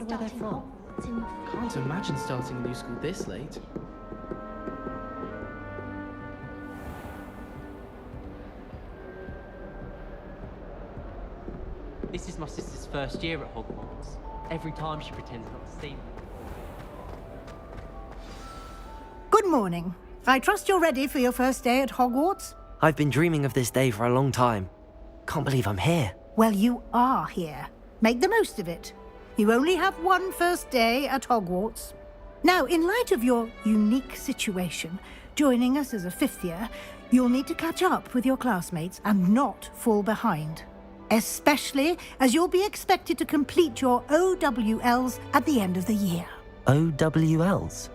wonder where they're from. Can't imagine starting a new school this late. This is my sister's first year at Hogwarts. Every time she pretends not to see me. Good morning. I trust you're ready for your first day at Hogwarts? I've been dreaming of this day for a long time. Can't believe I'm here. Well, you are here. Make the most of it. You only have one first day at Hogwarts. Now, in light of your unique situation, joining us as a fifth year, you'll need to catch up with your classmates and not fall behind. Especially as you'll be expected to complete your OWLs at the end of the year. OWLs?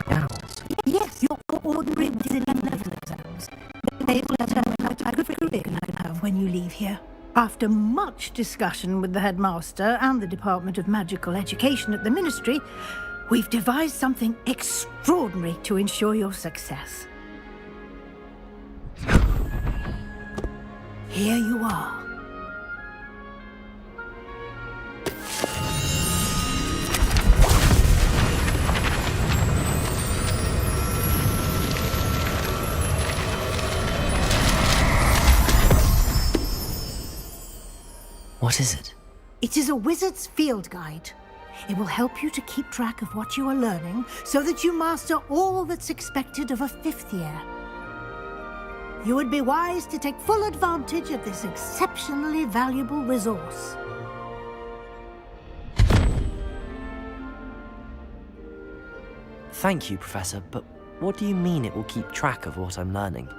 Owls? Yes, your ordinary wizarding level exams. They will determine how type of curriculum you can have when you leave here. After much discussion with the headmaster and the Department of Magical Education at the Ministry, we've devised something extraordinary to ensure your success. Here you are. What is it? It is a wizard's field guide. It will help you to keep track of what you are learning so that you master all that's expected of a fifth year. You would be wise to take full advantage of this exceptionally valuable resource. Thank you, Professor, but what do you mean it will keep track of what I'm learning?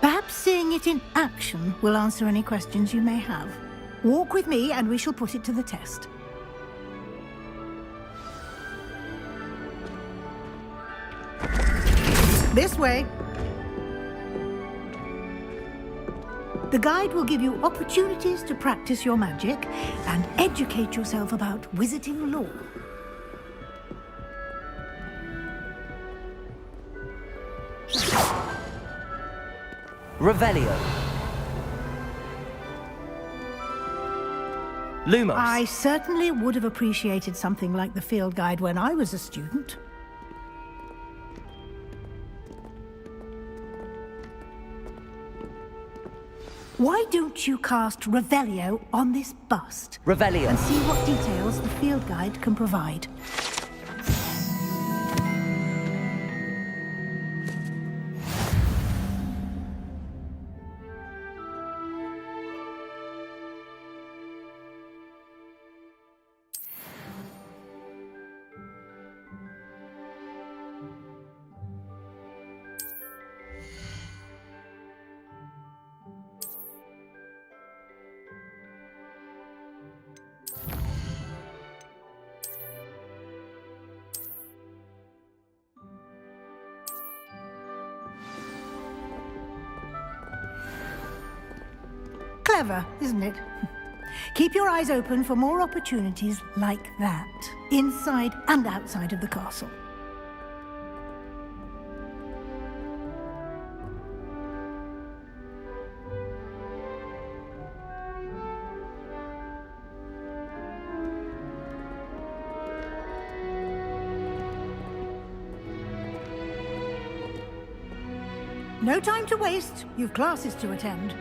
Perhaps seeing it in action will answer any questions you may have. Walk with me and we shall put it to the test. This way. The guide will give you opportunities to practice your magic and educate yourself about wizarding lore. Revelio. Lumos. I certainly would have appreciated something like the field guide when I was a student. Why don't you cast Revelio on this bust? Revelio. And see what details the field guide can provide. Clever, isn't it? Keep your eyes open for more opportunities like that, inside and outside of the castle. No time to waste. You've classes to attend.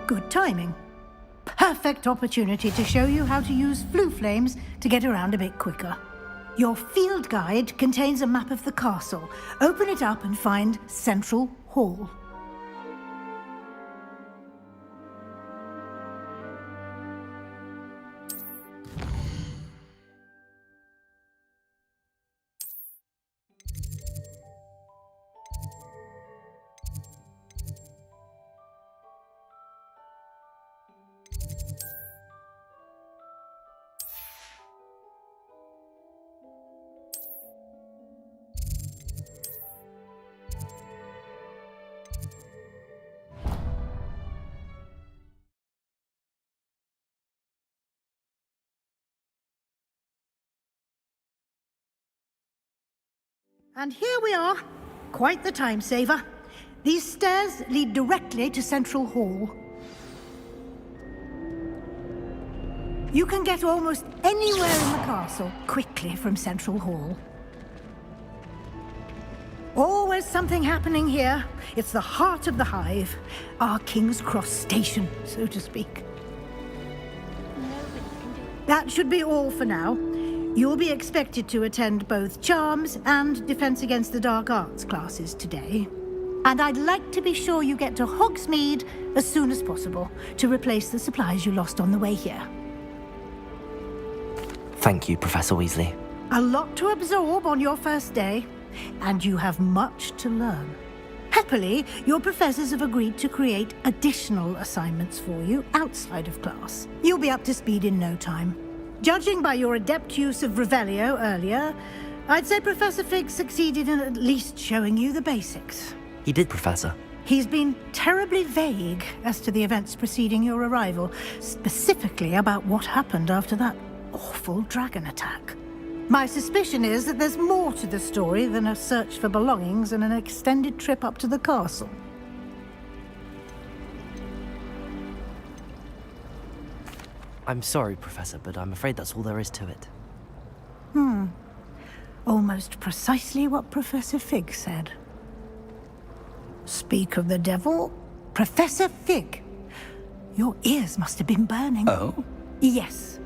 Good timing. Perfect opportunity to show you how to use flue flames to get around a bit quicker. Your field guide contains a map of the castle. Open it up and find Central Hall. And here we are. Quite the time saver. These stairs lead directly to Central Hall. You can get almost anywhere in the castle quickly from Central Hall. Always something happening here. It's the heart of the hive. Our King's Cross station, so to speak. That should be all for now. You'll be expected to attend both Charms and Defense Against the Dark Arts classes today. And I'd like to be sure you get to Hogsmeade as soon as possible to replace the supplies you lost on the way here. Thank you, Professor Weasley. A lot to absorb on your first day, and you have much to learn. Happily, your professors have agreed to create additional assignments for you outside of class. You'll be up to speed in no time. Judging by your adept use of Revelio earlier, I'd say Professor Fig succeeded in at least showing you the basics. He did, Professor. He's been terribly vague as to the events preceding your arrival, specifically about what happened after that awful dragon attack. My suspicion is that there's more to the story than a search for belongings and an extended trip up to the castle. I'm sorry, Professor, but I'm afraid that's all there is to it. Almost precisely what Professor Fig said. Speak of the devil, Professor Fig. Your ears must have been burning. Oh? Yes.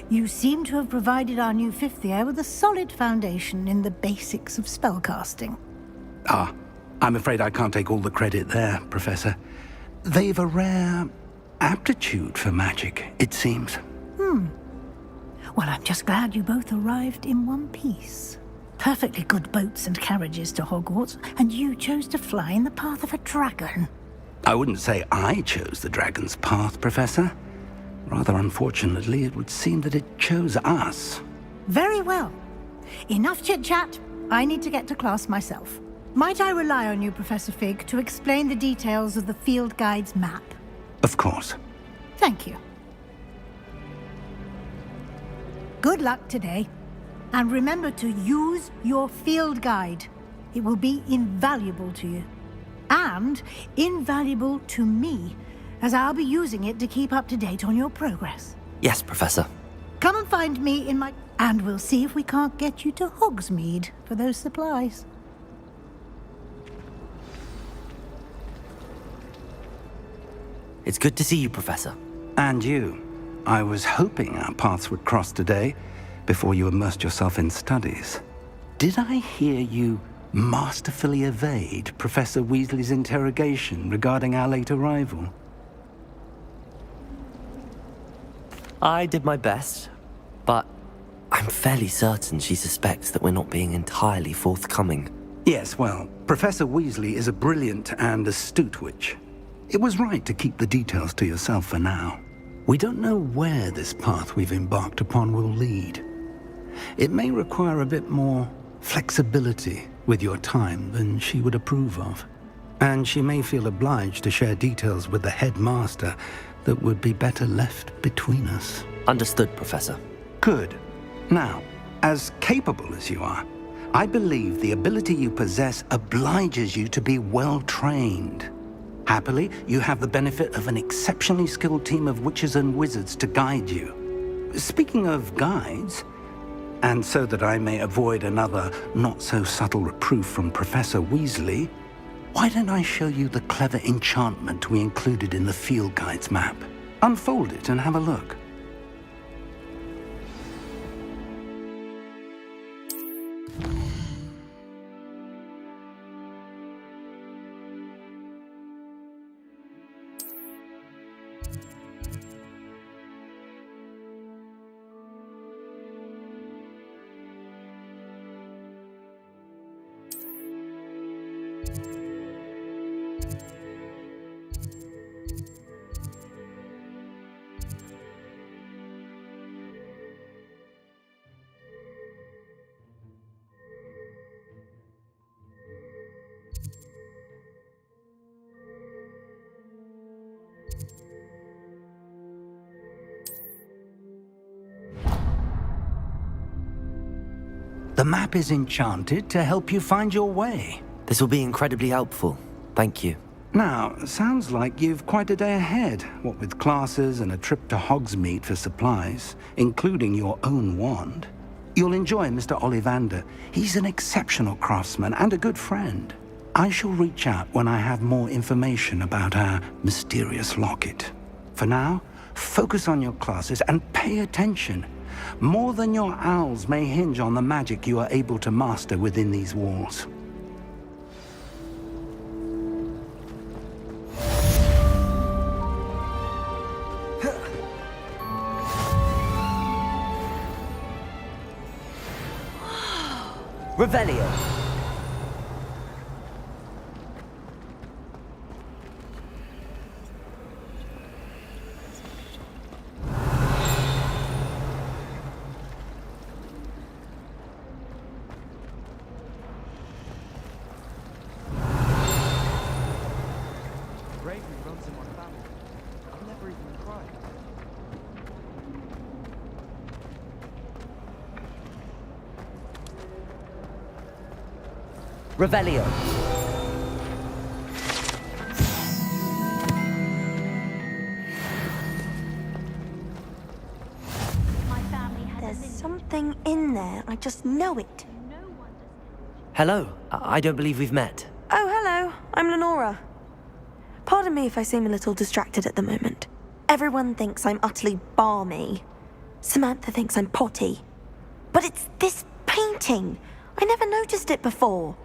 You seem to have provided our new fifth year with a solid foundation in the basics of spellcasting. Ah, I'm afraid I can't take all the credit there, Professor. They've a rare aptitude for magic, it seems. Well, I'm just glad you both arrived in one piece. Perfectly good boats and carriages to Hogwarts, and you chose to fly in the path of a dragon. I wouldn't say I chose the dragon's path, Professor. Rather unfortunately, it would seem that it chose us. Very well. Enough chit-chat. I need to get to class myself. Might I rely on you, Professor Fig, to explain the details of the field guide's map? Of course. Thank you. Good luck today. And remember to use your field guide. It will be invaluable to you. And invaluable to me, as I'll be using it to keep up to date on your progress. Yes, Professor. Come and find me in my... And we'll see if we can't get you to Hogsmeade for those supplies. It's good to see you, Professor. And you. I was hoping our paths would cross today, before you immersed yourself in studies. Did I hear you masterfully evade Professor Weasley's interrogation regarding our late arrival? I did my best, but I'm fairly certain she suspects that we're not being entirely forthcoming. Yes, well, Professor Weasley is a brilliant and astute witch. It was right to keep the details to yourself for now. We don't know where this path we've embarked upon will lead. It may require a bit more flexibility with your time than she would approve of. And she may feel obliged to share details with the headmaster that would be better left between us. Understood, Professor. Good. Now, as capable as you are, I believe the ability you possess obliges you to be well trained. Happily, you have the benefit of an exceptionally skilled team of witches and wizards to guide you. Speaking of guides, and so that I may avoid another not-so-subtle reproof from Professor Weasley, why don't I show you the clever enchantment we included in the field guide's map? Unfold it and have a look. The map is enchanted to help you find your way. This will be incredibly helpful. Thank you. Now, sounds like you've quite a day ahead, what with classes and a trip to Hogsmeade for supplies, including your own wand. You'll enjoy Mr. Ollivander. He's an exceptional craftsman and a good friend. I shall reach out when I have more information about our mysterious locket. For now, focus on your classes and pay attention. More than your owls may hinge on the magic you are able to master within these walls. Revelio. Bravery runs in my family. I've never even cried. Revelio. There's something in there. I just know it. Hello. I don't believe we've met. Oh, hello. I'm Lenora. Pardon me if I seem a little distracted at the moment. Everyone thinks I'm utterly balmy. Samantha thinks I'm potty. But it's this painting. I never noticed it before.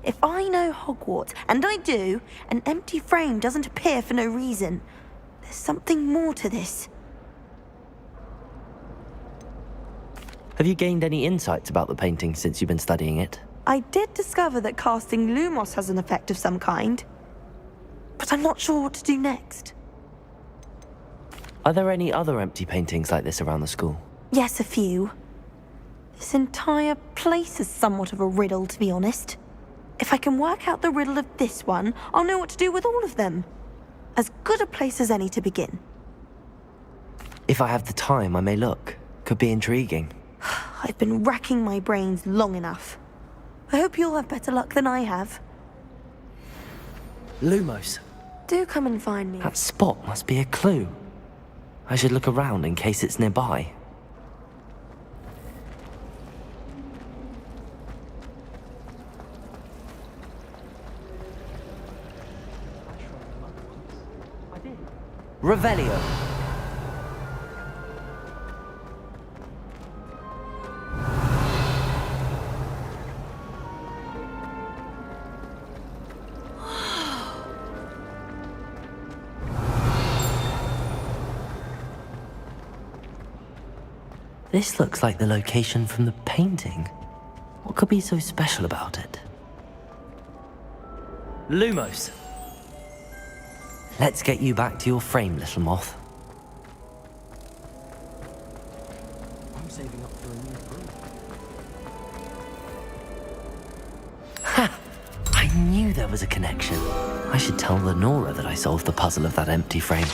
If I know Hogwarts, and I do, an empty frame doesn't appear for no reason. There's something more to this. Have you gained any insights about the painting since you've been studying it? I did discover that casting Lumos has an effect of some kind. But I'm not sure what to do next. Are there any other empty paintings like this around the school? Yes, a few. This entire place is somewhat of a riddle, to be honest. If I can work out the riddle of this one, I'll know what to do with all of them. As good a place as any to begin. If I have the time, I may look. Could be intriguing. I've been racking my brains long enough. I hope you'll have better luck than I have. Lumos. Do come and find me. That spot must be a clue. I should look around in case it's nearby. I did. Revelio. This looks like the location from the painting. What could be so special about it? Lumos. Let's get you back to your frame, little moth. I'm saving up for a new broom. Ha! I knew there was a connection. I should tell Lenora that I solved the puzzle of that empty frame.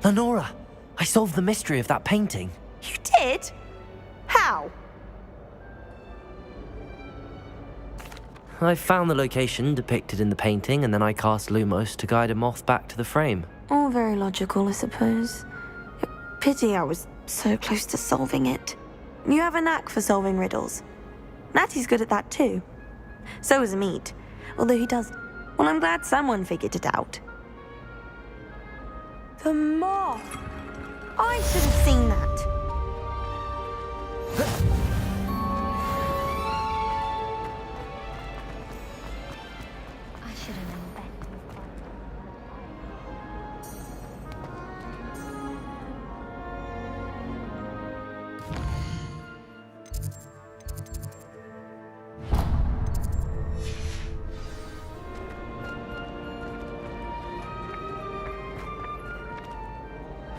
Lenora, I solved the mystery of that painting. You did? How? I found the location depicted in the painting, and then I cast Lumos to guide a moth back to the frame. All very logical, I suppose. Pity I was so close to solving it. You have a knack for solving riddles. Natty's good at that too. So is Mead, although he does... Well, I'm glad someone figured it out. The moth! I should have seen that. I should have known better.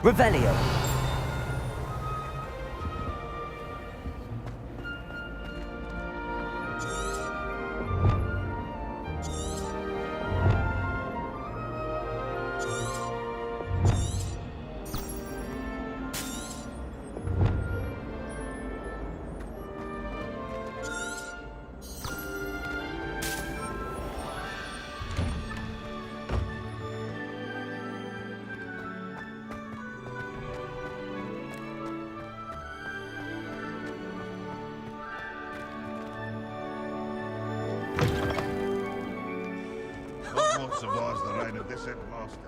Revelio. survives the reign of this headmaster.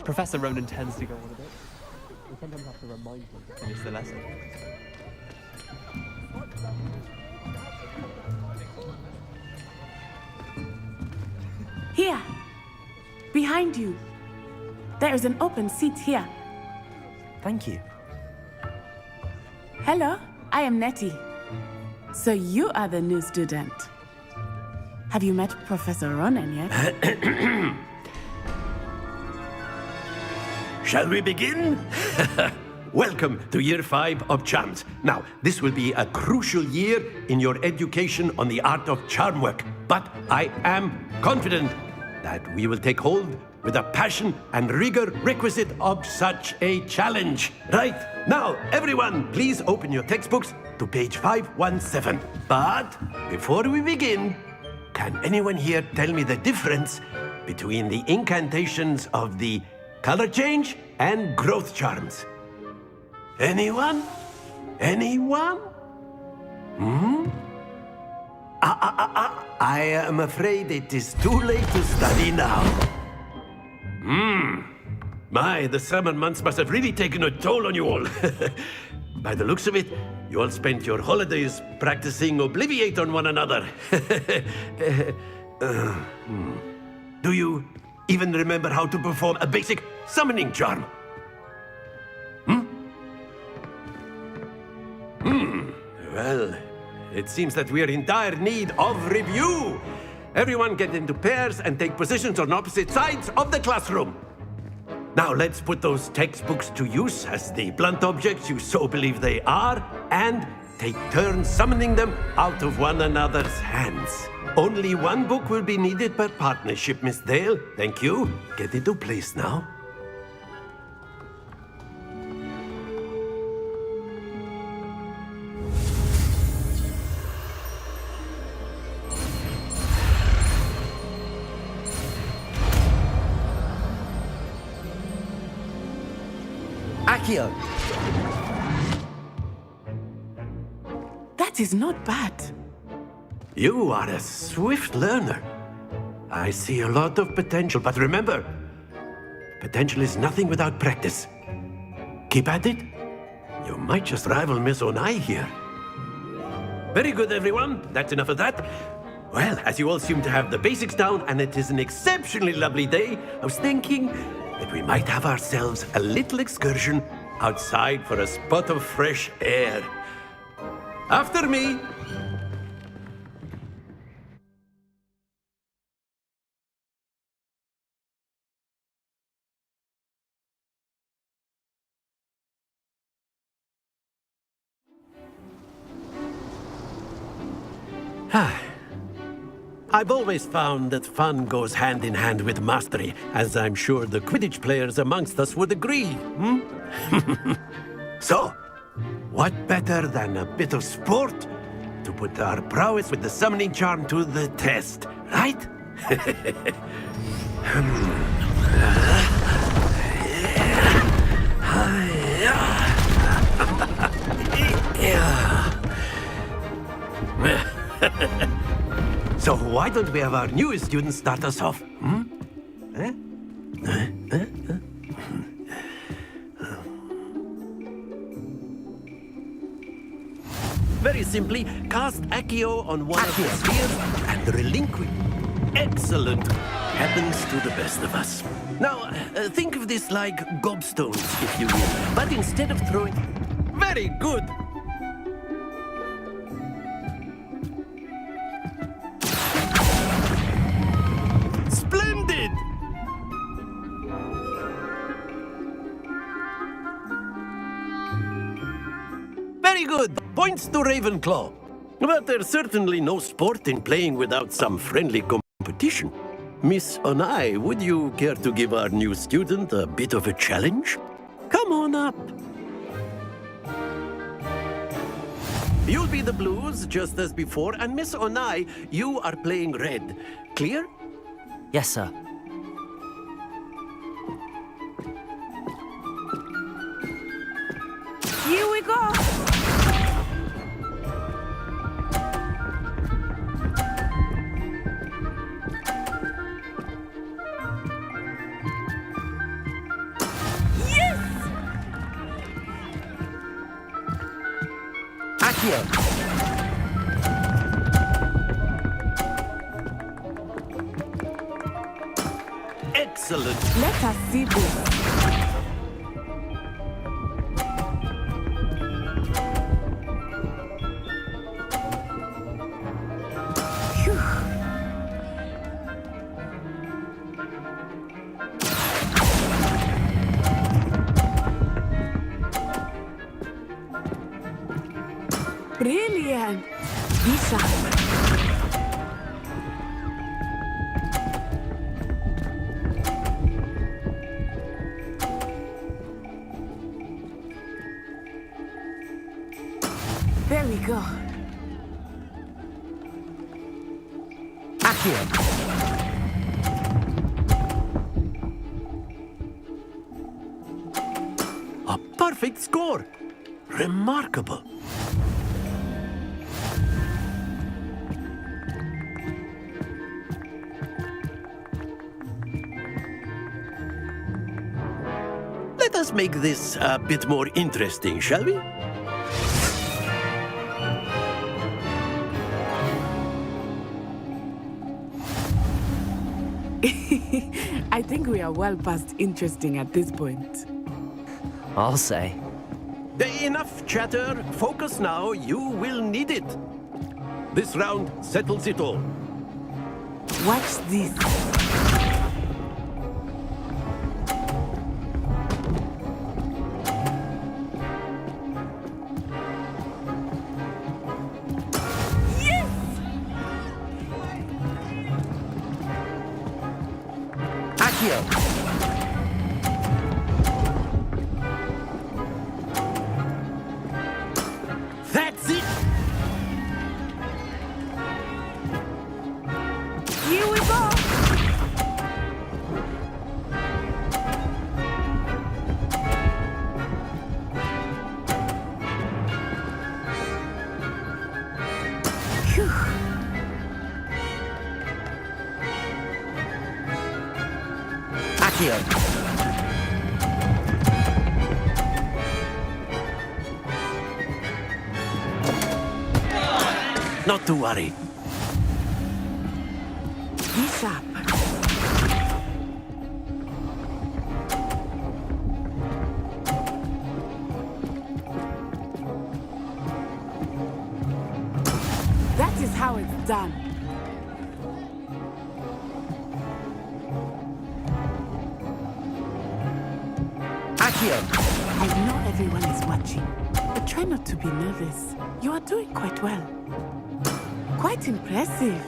Professor Ronan tends to go on a bit. We sometimes have to remind him to finish the lesson. Here! Behind you! There is an open seat here. Thank you. Hello, I am Nettie. So you are the new student. Have you met Professor Ronan yet? Shall we begin? Welcome to Year 5 of Charms. Now, this will be a crucial year in your education on the art of charm work. But I am confident that we will take hold with the passion and rigor requisite of such a challenge. Right, now, everyone, please open your textbooks to page 517. But before we begin, can anyone here tell me the difference between the incantations of the color change and growth charms? Anyone? Anyone? I am afraid it is too late to study now. My, the summer months must have really taken a toll on you all. By the looks of it, you all spent your holidays practicing Obliviate on one another. Do you even remember how to perform a basic summoning charm? Well, it seems that we are in dire need of review. Everyone get into pairs and take positions on opposite sides of the classroom. Now let's put those textbooks to use as the blunt objects you so believe they are, and take turns summoning them out of one another's hands. Only one book will be needed per partnership, Miss Dale. Thank you. Get into place now. Accio! That is not bad. You are a swift learner. I see a lot of potential, but remember, potential is nothing without practice. Keep at it. You might just rival Miss Onai here. Very good, everyone. That's enough of that. Well, as you all seem to have the basics down, and it is an exceptionally lovely day, I was thinking that we might have ourselves a little excursion outside for a spot of fresh air. After me. I've always found that fun goes hand in hand with mastery, as I'm sure the Quidditch players amongst us would agree. So, what better than a bit of sport to put our prowess with the summoning charm to the test, right? So why don't we have our newest student start us off? Very simply, cast Accio on one of the spheres and relinquish. Excellent. Happens to the best of us. Now, think of this like gobstones, if you will. But instead of throwing... Very good! Splendid! Very good. Points to Ravenclaw. But there's certainly no sport in playing without some friendly competition. Miss Onai, would you care to give our new student a bit of a challenge? Come on up. You'll be the blues, just as before, and Miss Onai, you are playing red. Clear? Yes, sir. Here we go! Accio! Excellent. Let us see this. Brilliant! Lisa. There we go. Accio! A perfect score. Remarkable. Let us make this a bit more interesting, shall we? I think we are well past interesting at this point. I'll say. Enough chatter. Focus now. You will need it. This round settles it all. Watch this. Accio! That's it. Here we go. Phew. Accio! Not to worry. Be sharp. That is how it's done. Accio! I know everyone is watching, but try not to be nervous. You are doing quite well. Quite impressive.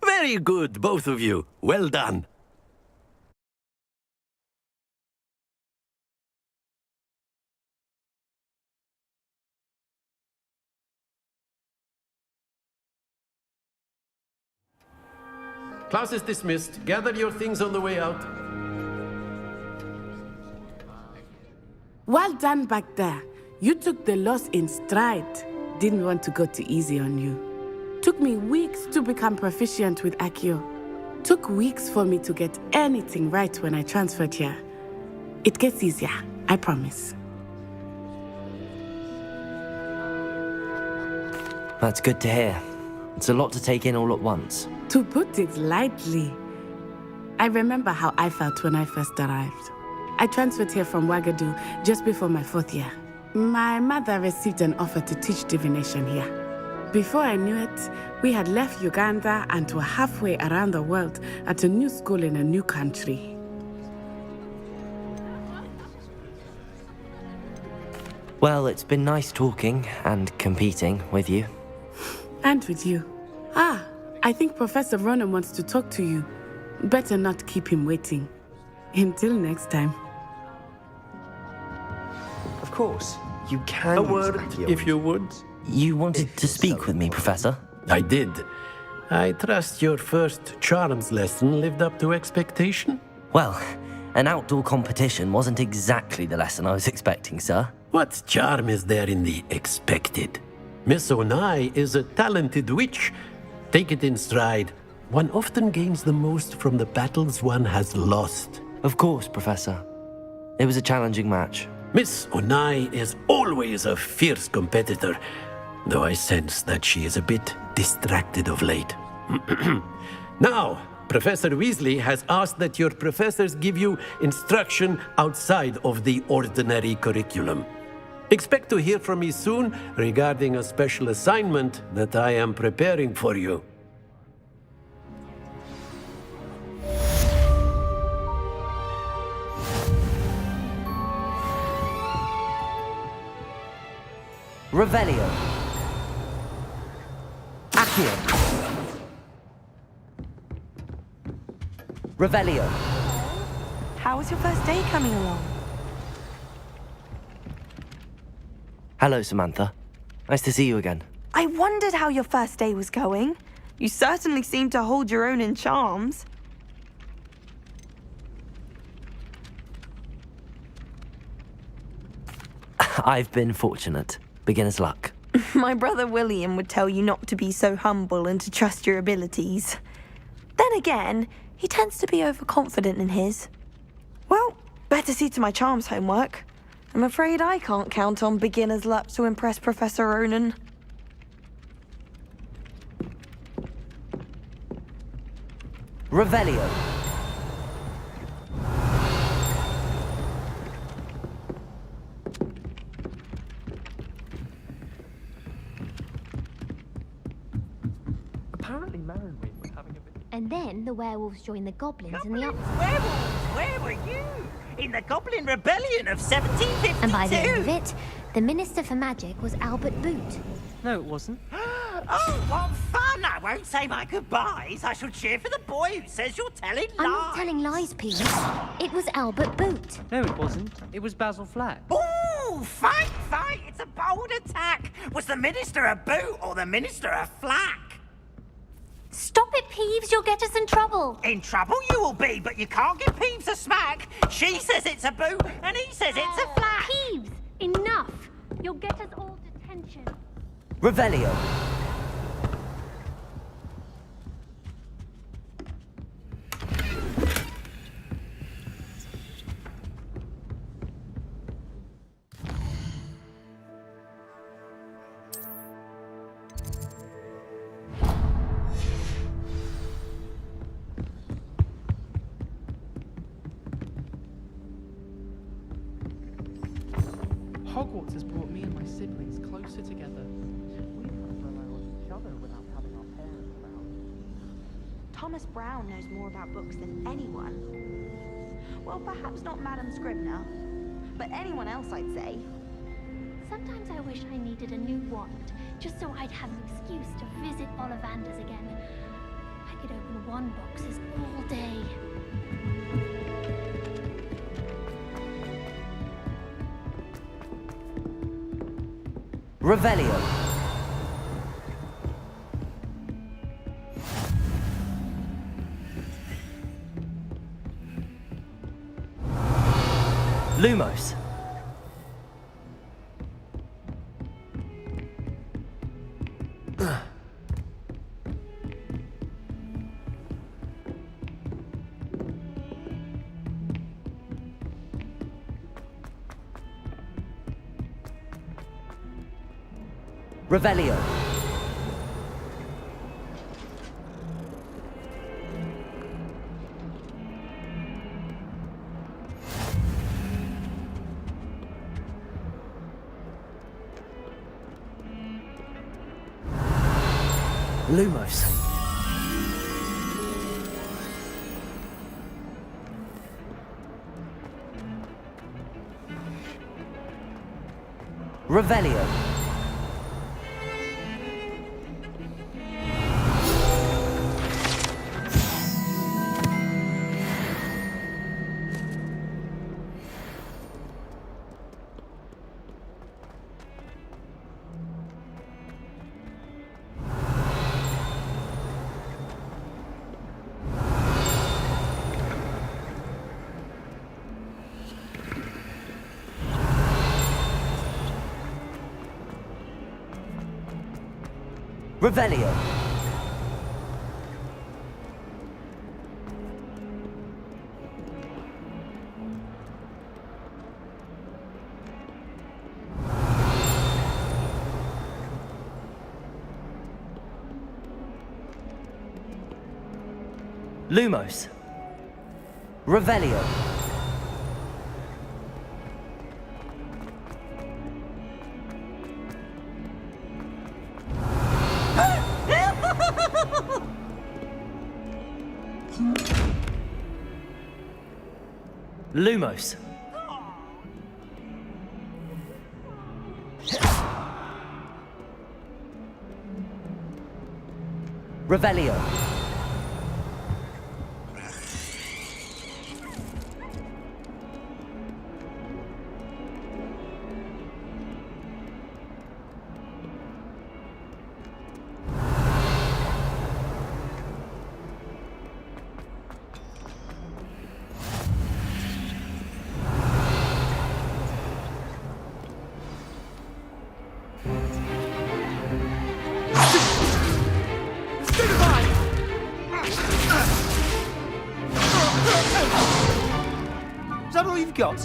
Very good, both of you. Well done. Class is dismissed. Gather your things on the way out. Well done back there. You took the loss in stride. Didn't want to go too easy on you. Took me weeks to become proficient with Accio. Took weeks for me to get anything right when I transferred here. It gets easier, I promise. That's good to hear. It's a lot to take in all at once. To put it lightly, I remember how I felt when I first arrived. I transferred here from Ouagadougou just before my 4th year. My mother received an offer to teach divination here. Before I knew it, we had left Uganda and were halfway around the world at a new school in a new country. Well, it's been nice talking and competing with you. And with you. Ah, I think Professor Ronan wants to talk to you. Better not keep him waiting. Until next time. Of course, you can A use word, Accio. if you would. You wanted to speak with me, Professor? I did. I trust your first charms lesson lived up to expectation? Well, an outdoor competition wasn't exactly the lesson I was expecting, sir. What charm is there in the expected? Miss Onai is a talented witch. Take it in stride. One often gains the most from the battles one has lost. Of course, Professor. It was a challenging match. Miss Onai is always a fierce competitor, though I sense that she is a bit distracted of late. Now, Professor Weasley has asked that your professors give you instruction outside of the ordinary curriculum. Expect to hear from me soon regarding a special assignment that I am preparing for you. Revelio. Accio. Revelio. How was your first day coming along? Hello, Samantha. Nice to see you again. I wondered how your first day was going. You certainly seem to hold your own in charms. I've been fortunate. Beginner's luck. My brother William would tell you not to be so humble and to trust your abilities. Then again, he tends to be overconfident in his. Well, better see to my charms homework. I'm afraid I can't count on beginner's luck to impress Professor Ronan. Revelio. Apparently Marinwin was having a bit... And then the werewolves joined the goblins in the up. Werewolves, where were you? In the Goblin Rebellion of 1752? And by the end of it, the Minister for Magic was Albert Boot. No, it wasn't. Oh, what fun! I won't say my goodbyes. I shall cheer for the boy who says you're telling lies. I'm not telling lies, Peeves. It was Albert Boot. No, it wasn't. It was Basil Flack. Ooh, fight, fight! It's a bold attack. Was the Minister a boot or the Minister a flack? Stop it, Peeves. You'll get us in trouble. In trouble you will be, but you can't give Peeves a smack. She says it's a boot, and he says it's a flack. Peeves, enough. You'll get us all detention. Revelio. Hogwarts has brought me and my siblings closer together. We can't rely on each other without having our parents around. Thomas Brown knows more about books than anyone. Well, perhaps not Madame Scribner, but anyone else, I'd say. Sometimes I wish I needed a new wand, just so I'd have an excuse to visit Ollivanders again. I could open wand boxes all day. Revelio. Lumos. Revelio. Lumos. Revelio. Revelio. Lumos. Revelio. Lumos. Revelio. Is that all you've got?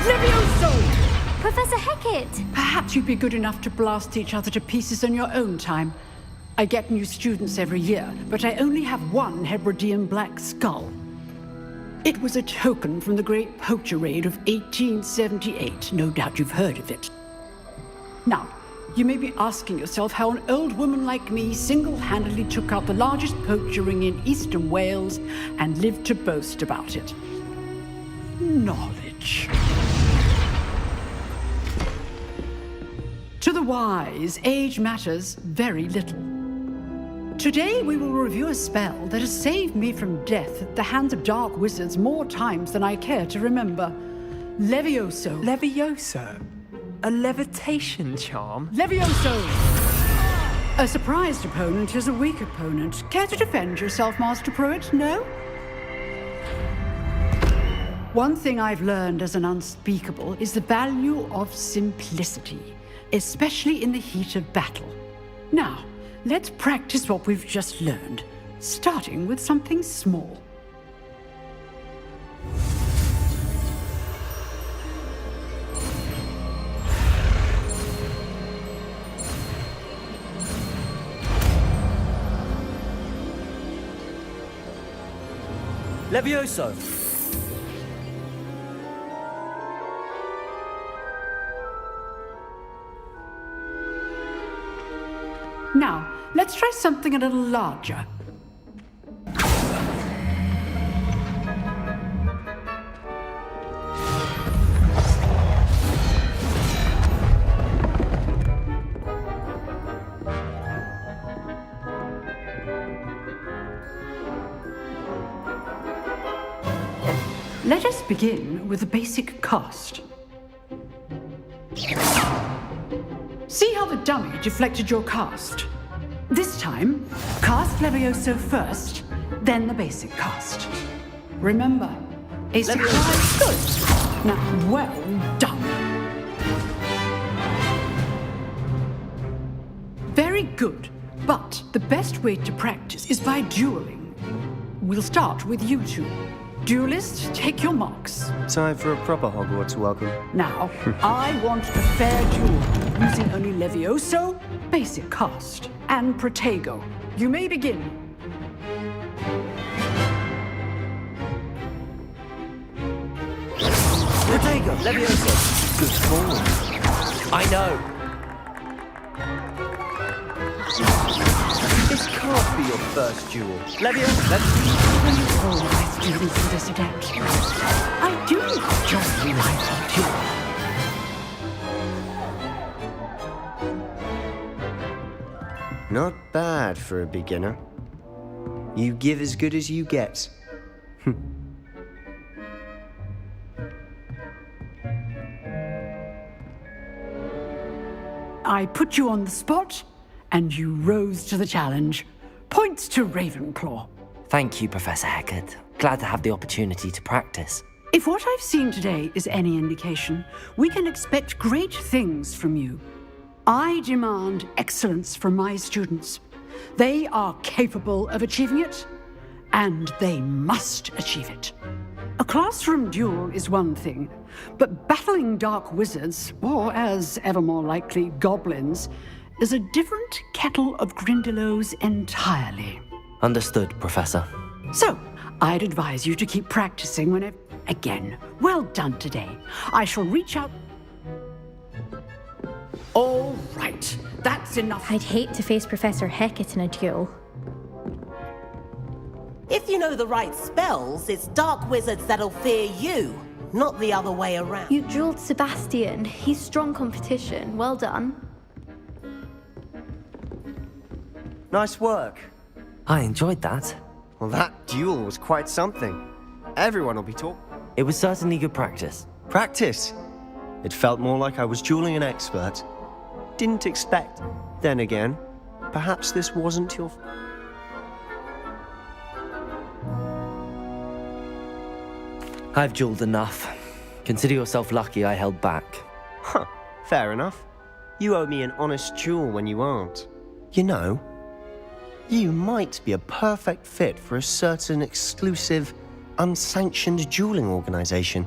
Levioso! Professor Hecat! Perhaps you'd be good enough to blast each other to pieces on your own time. I get new students every year, but I only have one Hebridean black skull. It was a token from the Great Poacher Raid of 1878. No doubt you've heard of it. Now, you may be asking yourself how an old woman like me single-handedly took out the largest poacher ring in eastern Wales and lived to boast about it. Knowledge. To the wise, age matters very little. Today we will review a spell that has saved me from death at the hands of dark wizards more times than I care to remember. Levioso. Levioso? A levitation charm? Levioso! A surprised opponent is a weak opponent. Care to defend yourself, Master Pruitt? No? One thing I've learned as an unspeakable is the value of simplicity, especially in the heat of battle. Now, let's practice what we've just learned, starting with something small. Levioso. Now, let's try something a little larger. Let us begin with the basic cast. See how the dummy deflected your cast? This time, cast Levioso first, then the basic cast. Remember, a surprise good. Now, well done. Very good, but the best way to practice is by dueling. We'll start with you two. Duelists, take your marks. Time for a proper Hogwarts welcome. Now, I want a fair duel, using only Levioso, basic cast, and Protego. You may begin. Protego, Levioso. Good form. I know. This can't be your first duel. Levioso, All my students in this adept. I do not just Not bad for a beginner. You give as good as you get. I put you on the spot, and you rose to the challenge. Points to Ravenclaw. Thank you, Professor Hecat. Glad to have the opportunity to practice. If what I've seen today is any indication, we can expect great things from you. I demand excellence from my students. They are capable of achieving it, and they must achieve it. A classroom duel is one thing, but battling dark wizards, or as ever more likely, goblins, is a different kettle of Grindylows entirely. Understood, Professor. So, I'd advise you to keep practicing whenever... Again, well done today. I shall reach out... All right, that's enough. I'd hate to face Professor Hecat in a duel. If you know the right spells, it's dark wizards that'll fear you, not the other way around. You dueled Sebastian. He's strong competition. Well done. Nice work. I enjoyed that. Well, that duel was quite something. Everyone will be talking. It was certainly good practice. Practice? It felt more like I was dueling an expert. Didn't expect. Then again, perhaps this wasn't your... I've dueled enough. Consider yourself lucky I held back. Huh, fair enough. You owe me an honest duel when you aren't. You know, you might be a perfect fit for a certain exclusive, unsanctioned dueling organization.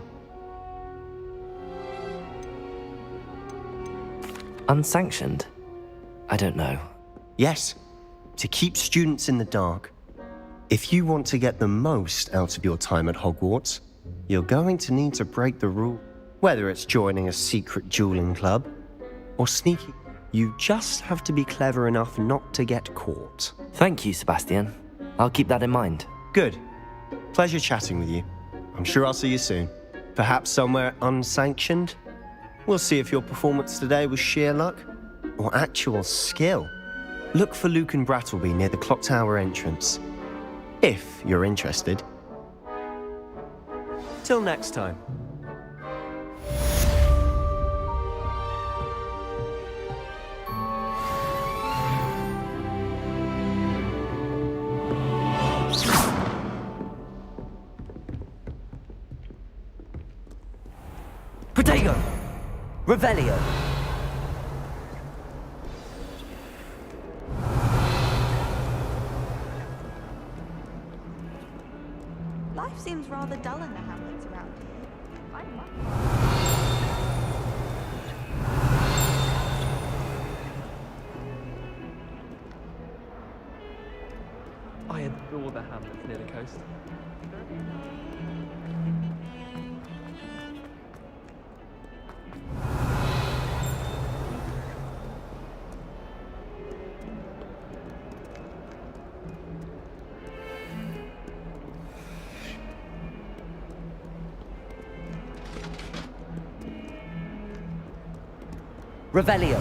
Unsanctioned? I don't know. Yes, to keep students in the dark. If you want to get the most out of your time at Hogwarts, you're going to need to break the rule. Whether it's joining a secret dueling club or sneaking, you just have to be clever enough not to get caught. Thank you, Sebastian. I'll keep that in mind. Good. Pleasure chatting with you. I'm sure I'll see you soon. Perhaps somewhere unsanctioned? We'll see if your performance today was sheer luck or actual skill. Look for Luke and Brattleby near the clock tower entrance, if you're interested. Till next time. Protego! Revelio! Life seems rather dull in the hamlets around here. I adore the hamlets near the coast. Revelio!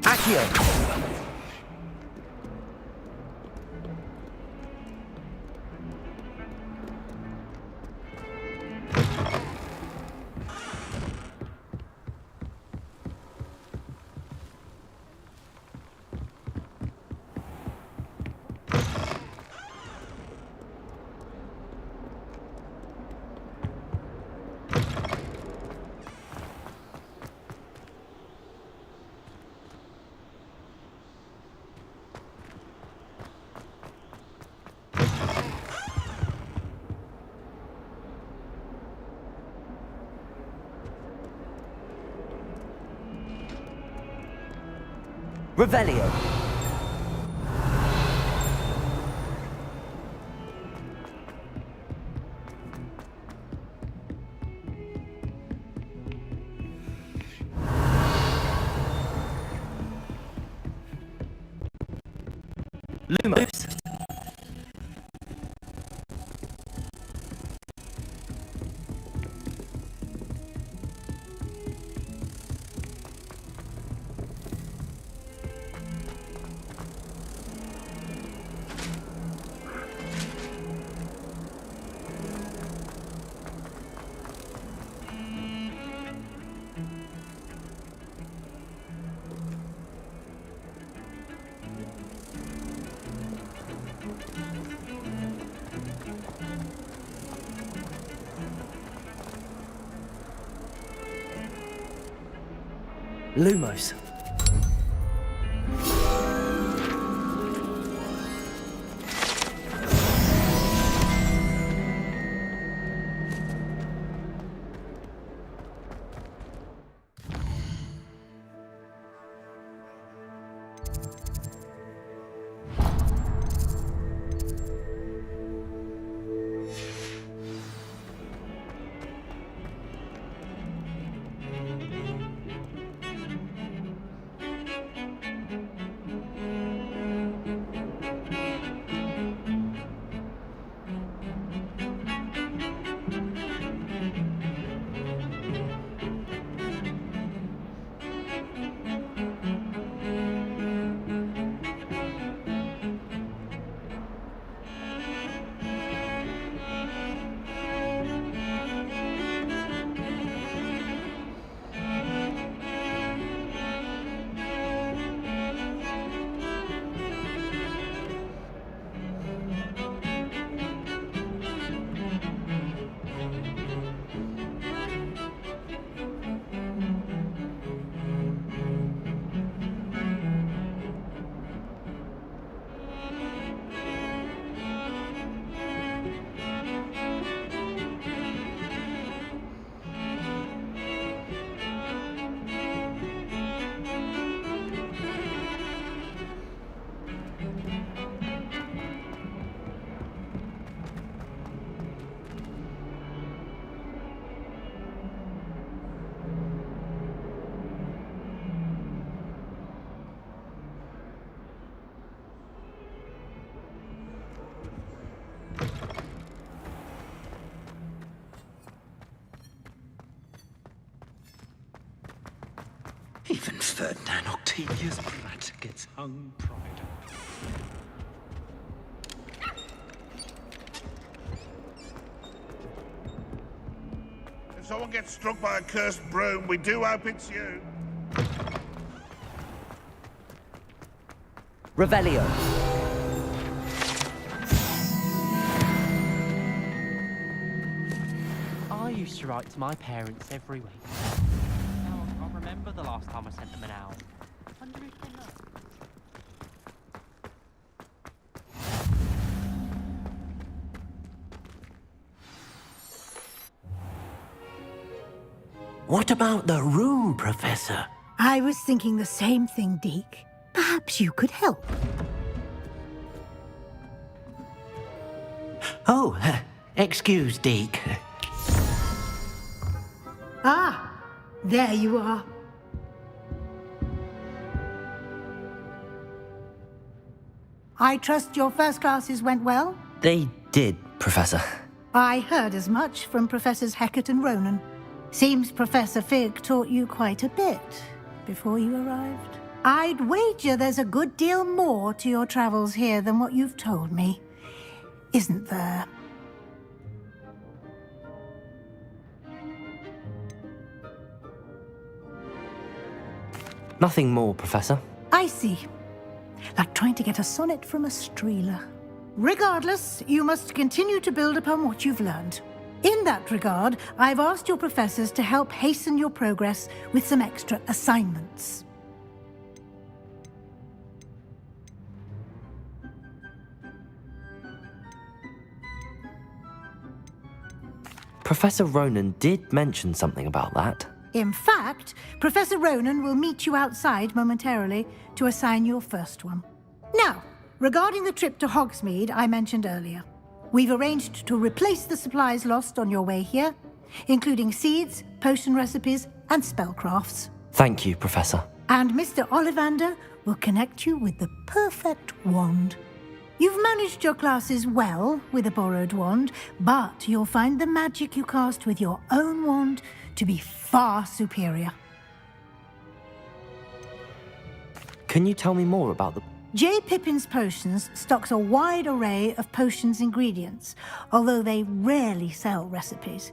Accio! Revelio! Lumos! Lumos. Even Ferdinand Octavius Pratt gets hung pride. If someone gets struck by a cursed broom, we do hope it's you. Revelio. I used to write to my parents every week. Now I can't remember the last time I sent them an owl. Wonder if they know. What about the room, Professor? I was thinking the same thing, Deke. Perhaps you could help. Oh, excuse, Deke. Ah, there you are. I trust your first classes went well? They did, Professor. I heard as much from Professors Hecat and Ronan. Seems Professor Fig taught you quite a bit before you arrived. I'd wager there's a good deal more to your travels here than what you've told me. Isn't there? Nothing more, Professor. I see. Like trying to get a sonnet from a streeler. Regardless, you must continue to build upon what you've learned. In that regard, I've asked your professors to help hasten your progress with some extra assignments. Professor Ronan did mention something about that. In fact, Professor Ronan will meet you outside momentarily to assign your first one. Now, regarding the trip to Hogsmeade I mentioned earlier, we've arranged to replace the supplies lost on your way here, including seeds, potion recipes, and spellcrafts. Thank you, Professor. And Mr. Ollivander will connect you with the perfect wand. You've managed your classes well with a borrowed wand, but you'll find the magic you cast with your own wand to be far superior. Can you tell me more about the... J. Pippin's Potions stocks a wide array of potions ingredients, although they rarely sell recipes.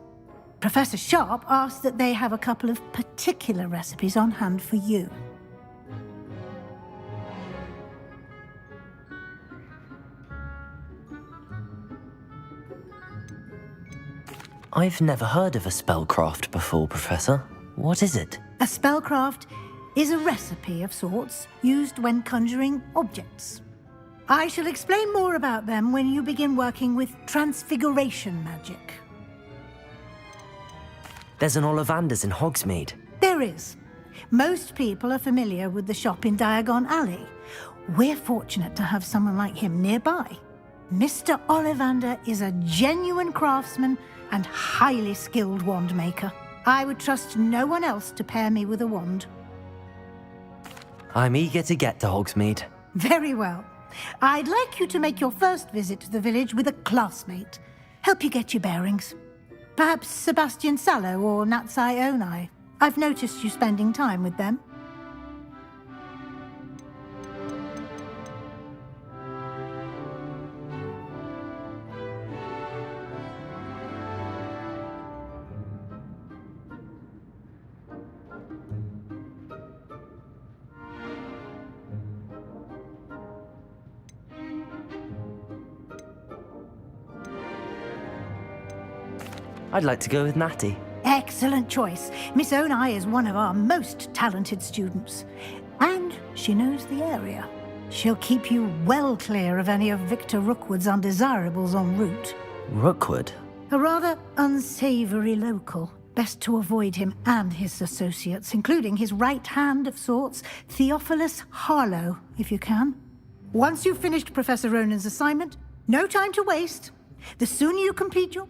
Professor Sharp asked that they have a couple of particular recipes on hand for you. I've never heard of a spellcraft before, Professor. What is it? A spellcraft is a recipe of sorts used when conjuring objects. I shall explain more about them when you begin working with transfiguration magic. There's an Ollivander's in Hogsmeade. There is. Most people are familiar with the shop in Diagon Alley. We're fortunate to have someone like him nearby. Mr. Ollivander is a genuine craftsman and highly skilled wand maker. I would trust no one else to pair me with a wand. I'm eager to get to Hogsmeade. Very well. I'd like you to make your first visit to the village with a classmate. Help you get your bearings. Perhaps Sebastian Sallow or Natsai Onai. I've noticed you spending time with them. I'd like to go with Natty. Excellent choice. Miss Onai is one of our most talented students. And she knows the area. She'll keep you well clear of any of Victor Rookwood's undesirables en route. Rookwood? A rather unsavory local. Best to avoid him and his associates, including his right hand of sorts, Theophilus Harlow, if you can. Once you've finished Professor Ronan's assignment, no time to waste. The sooner you complete your...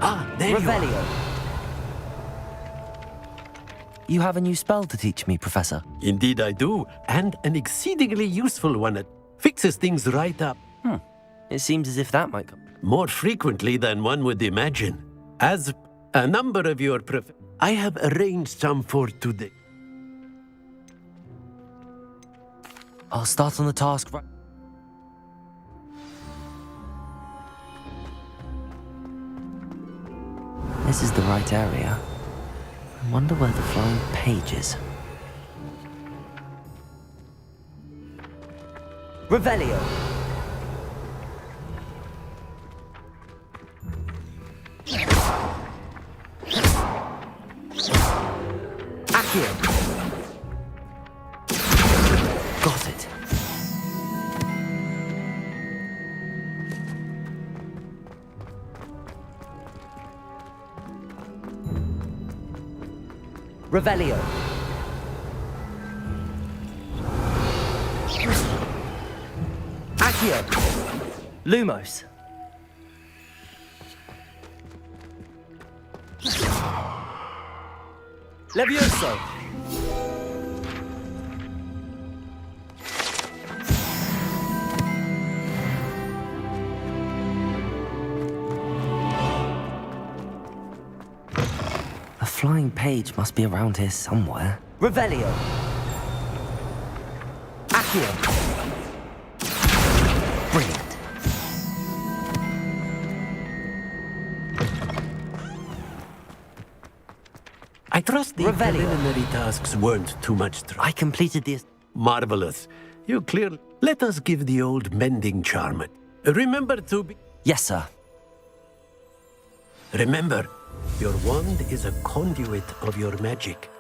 Ah, there you are. Revelio. You have a new spell to teach me, Professor. Indeed I do, and an exceedingly useful one. It fixes things right up. It seems as if that might come. More frequently than one would imagine. As a number of your I have arranged some for today. I'll start on the task right. This is the right area. I wonder where the flying page is. Revelio. Accio. Got it. Revelio. Accio. Lumos. Levioso. A flying page must be around here somewhere. Revelio. Accio. Brilliant. I trust the Revelio. preliminary tasks weren't too much trouble. I completed this. Marvelous. You clearly... Let us give the old mending charm it. Remember to be... Yes, sir. Remember, your wand is a conduit of your magic.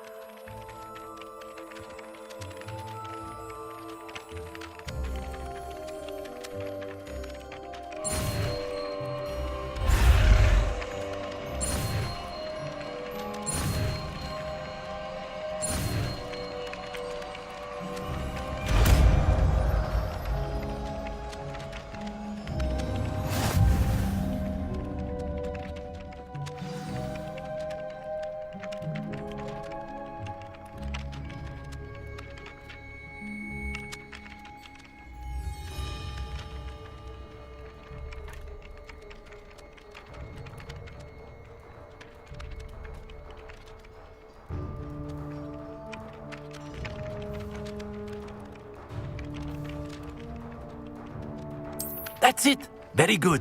That's it. Very good.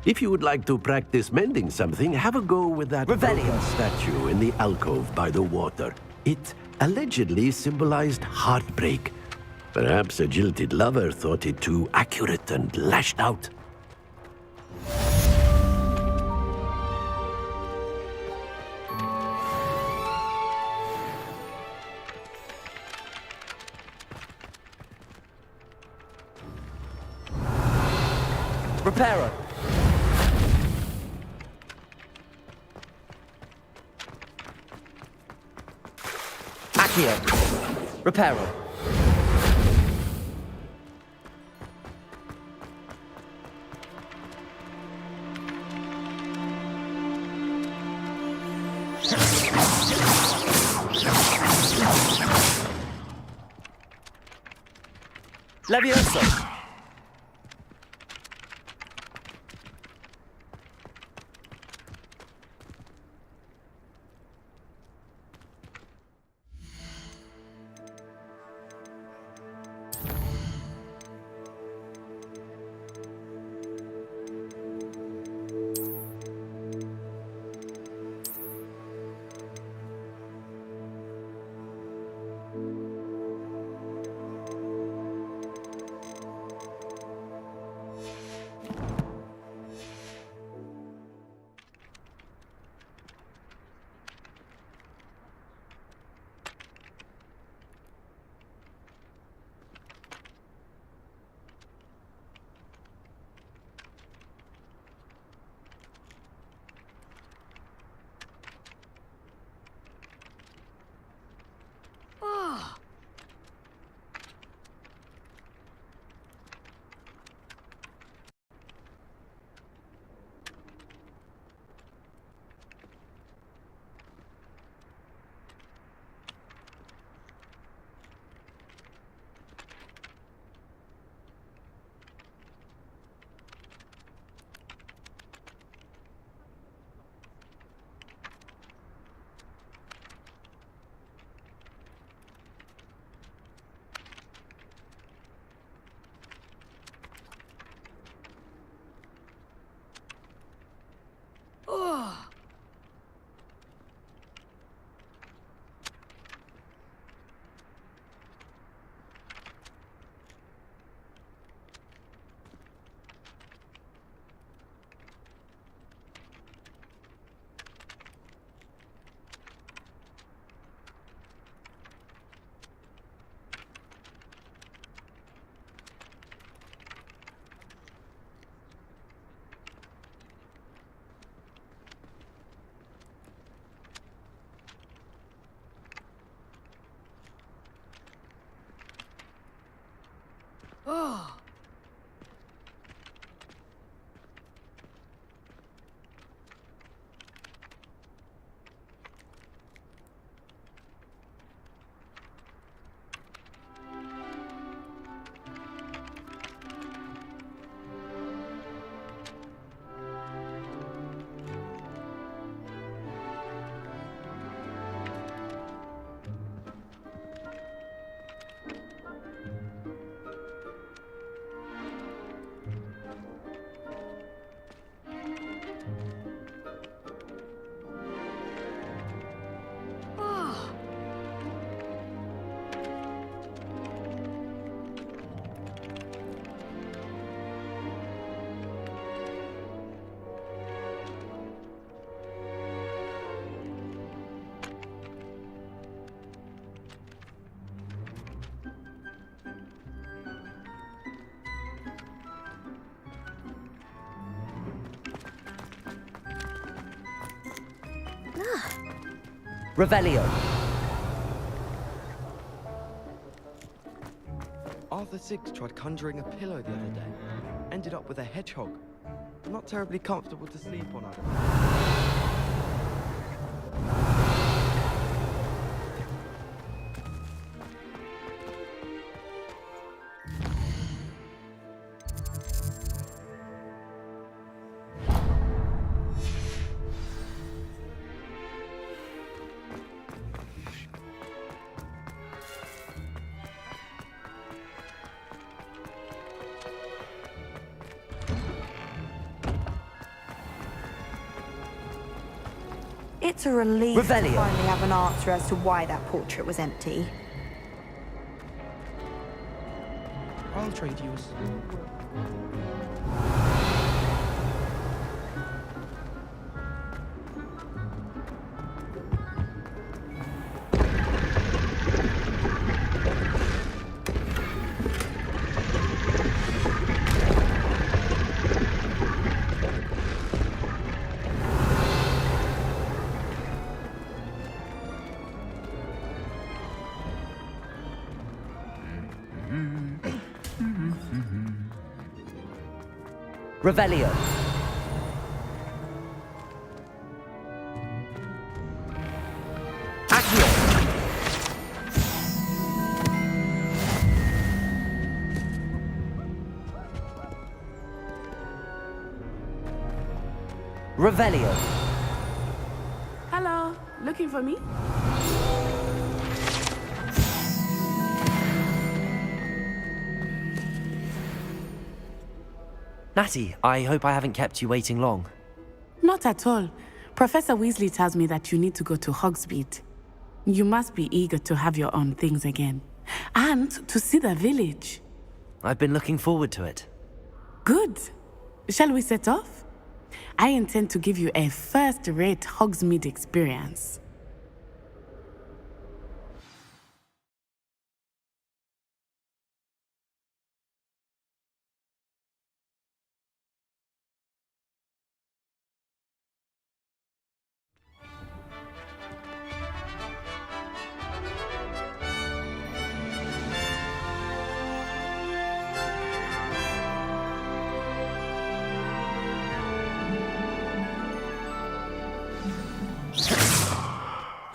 If you would like to practice mending something, have a go with that broken statue in the alcove by the water. It allegedly symbolized heartbreak. Perhaps a jilted lover thought it too accurate and lashed out. Reparo. Accio. Reparo. Levioso. Revelio. Arthur Six tried conjuring a pillow the other day. Ended up with a hedgehog. Not terribly comfortable to sleep on, I don't. It's a relief Revelio. to finally have an answer as to why that portrait was empty. I'll trade you a small Revelio. Accio. Revelio. Hello, looking for me? Natty, I hope I haven't kept you waiting long. Not at all. Professor Weasley tells me that you need to go to Hogsmeade. You must be eager to have your own things again. And to see the village. I've been looking forward to it. Good. Shall we set off? I intend to give you a first-rate Hogsmeade experience.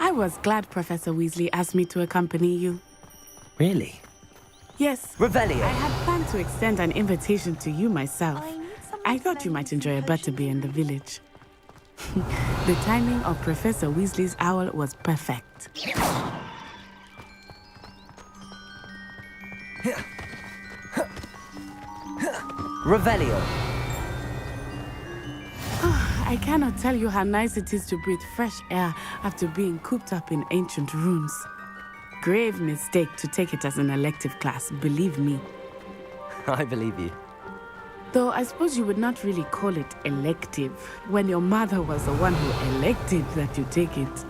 I was glad Professor Weasley asked me to accompany you. Really? Yes. Revelio. I had planned to extend an invitation to you myself. I thought you might enjoy a butterbeer in the village. The timing of Professor Weasley's owl was perfect. Revelio. I cannot tell you how nice it is to breathe fresh air after being cooped up in ancient rooms. Grave mistake to take it as an elective class, believe me. I believe you. Though I suppose you would not really call it elective when your mother was the one who elected that you take it.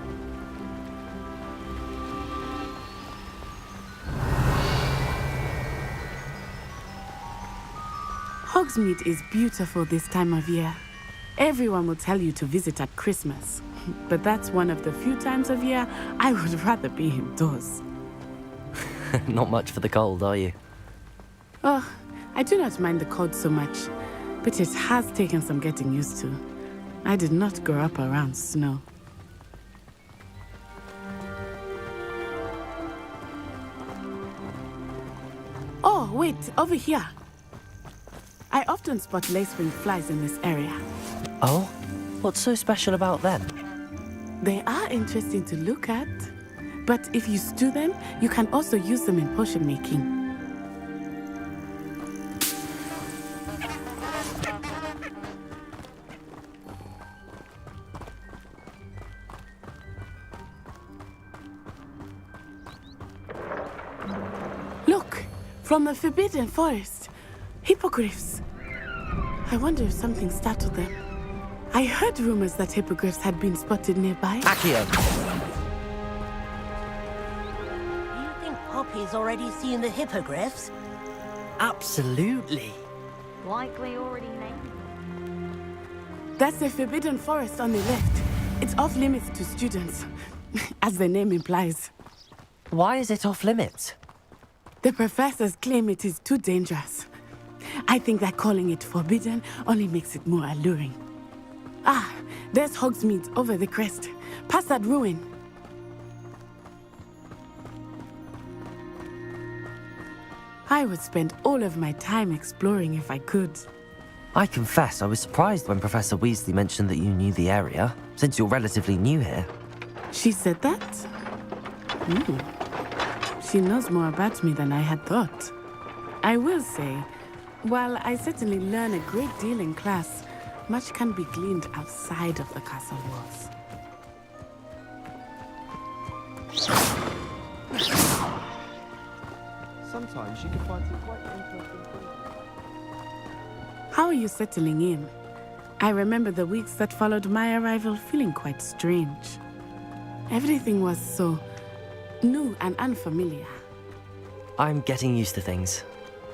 Hogsmeade is beautiful this time of year. Everyone will tell you to visit at Christmas, but that's one of the few times of year I would rather be indoors. Not much for the cold, are you? Oh, I do not mind the cold so much, but it has taken some getting used to. I did not grow up around snow. Oh, wait, over here. I often spot lacewing flies in this area. Oh? What's so special about them? They are interesting to look at, but if you stew them, you can also use them in potion making. Look, from the Forbidden Forest, hippogriffs. I wonder if something startled them. I heard rumors that hippogriffs had been spotted nearby. Accio. You think Poppy's already seen the hippogriffs? Absolutely. Likely already named. That's the Forbidden Forest on the left. It's off limits to students, as the name implies. Why is it off limits? The professors claim it is too dangerous. I think that calling it forbidden only makes it more alluring. Ah, there's Hogsmeade over the crest, past that ruin. I would spend all of my time exploring if I could. I confess I was surprised when Professor Weasley mentioned that you knew the area, since you're relatively new here. She said that? She knows more about me than I had thought. I will say, while I certainly learn a great deal in class, much can be gleaned outside of the castle walls. Sometimes you can find some quite interesting things. How are you settling in? I remember the weeks that followed my arrival feeling quite strange. Everything was so new and unfamiliar. I'm getting used to things.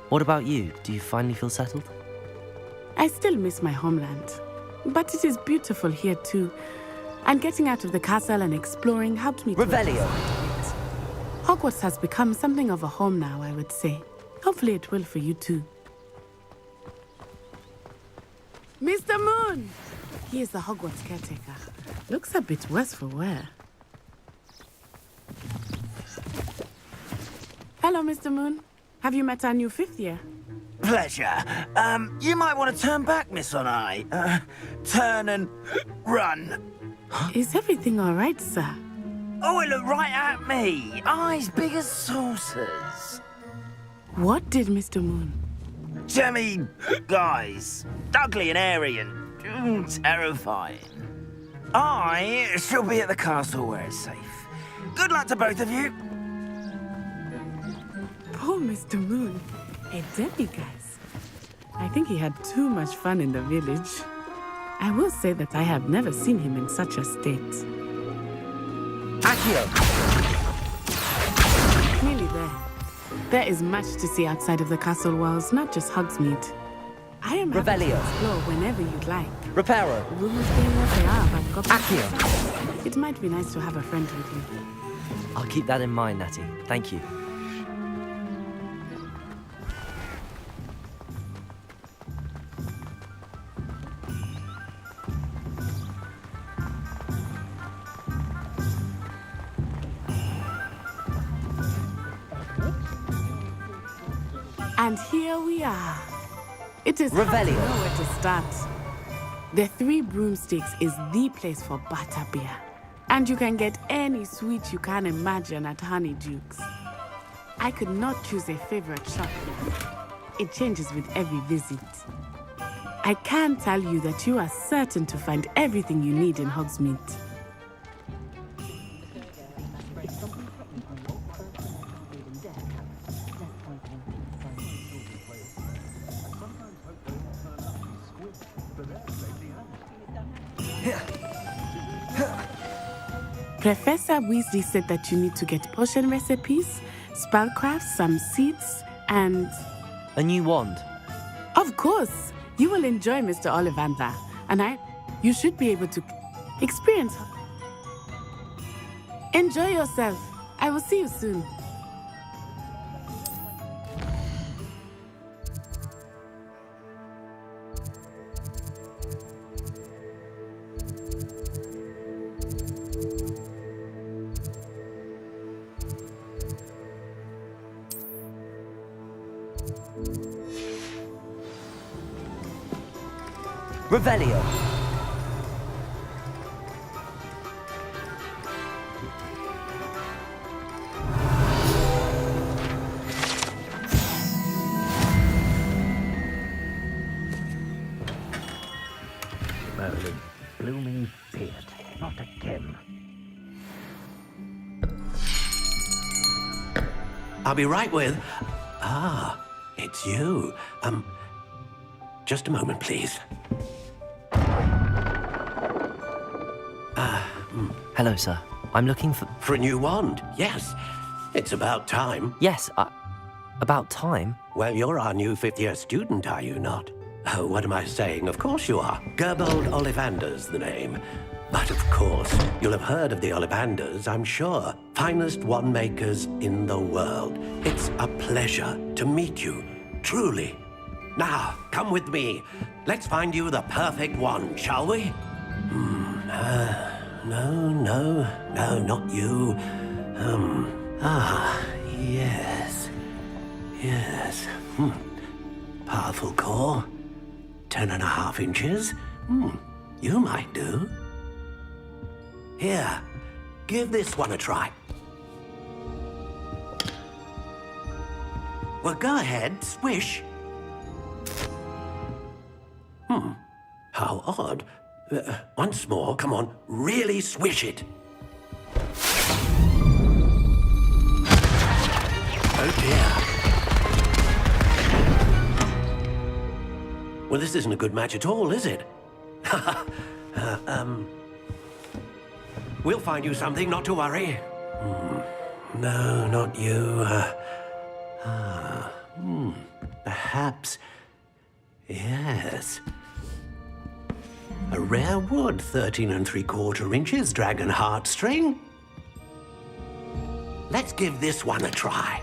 What about you? Do you finally feel settled? I still miss my homeland, but it is beautiful here too. And getting out of the castle and exploring helped me to Revelio! Hogwarts has become something of a home now, I would say. Hopefully it will for you too. Mr. Moon! He is the Hogwarts caretaker. Looks a bit worse for wear. Hello, Mr. Moon. Have you met our new 5th year? Pleasure. You might want to turn back, Miss Onai. Turn and run. Is everything all right, sir? Oh, it looked right at me. Eyes big as saucers. What did Mr. Moon? Jemmy, guys. Ugly and airy and terrifying. I shall be at the castle where it's safe. Good luck to both of you. Poor Mr. Moon. A demiguise. I think he had too much fun in the village. I will say that I have never seen him in such a state. Accio! Nearly there. There is much to see outside of the castle walls, not just Hogsmeade. I am happy to explore whenever you'd like. Reparo! Rumors being what they are, but got Accio! It might be nice to have a friend with you. I'll keep that in mind, Natty. Thank you. And here we are. It is Revelio. hard to know where to start. The Three Broomsticks is the place for butterbeer. And you can get any sweet you can imagine at Honeydukes. I could not choose a favorite shop here. It changes with every visit. I can tell you that you are certain to find everything you need in Hogsmeade. Professor Weasley said that you need to get potion recipes, spellcrafts, some seeds, and... A new wand? Of course! You will enjoy Mr. Ollivander, and you should be able to experience... Enjoy yourself. I will see you soon. Revelio! Merlin, blooming beard, not again. I'll be right with... Ah, it's you. Just a moment, please. Hello, sir. I'm looking for... For a new wand, yes. It's about time. Yes, about time? Well, you're our new 5th-year student, are you not? Oh, what am I saying? Of course you are. Gerbold Ollivander's the name. But of course, you'll have heard of the Ollivanders, I'm sure. Finest wand makers in the world. It's a pleasure to meet you, truly. Now, come with me. Let's find you the perfect wand, shall we? No, not you. Yes. Powerful core. 10.5 inches. You might do. Here, give this one a try. Well, go ahead, swish. How odd. Once more, come on, really swish it. Oh dear. Well, this isn't a good match at all, is it? We'll find you something, not to worry. No, not you. Perhaps. Yes. A rare wood, 13 3/4 inches, dragon heartstring. Let's give this one a try.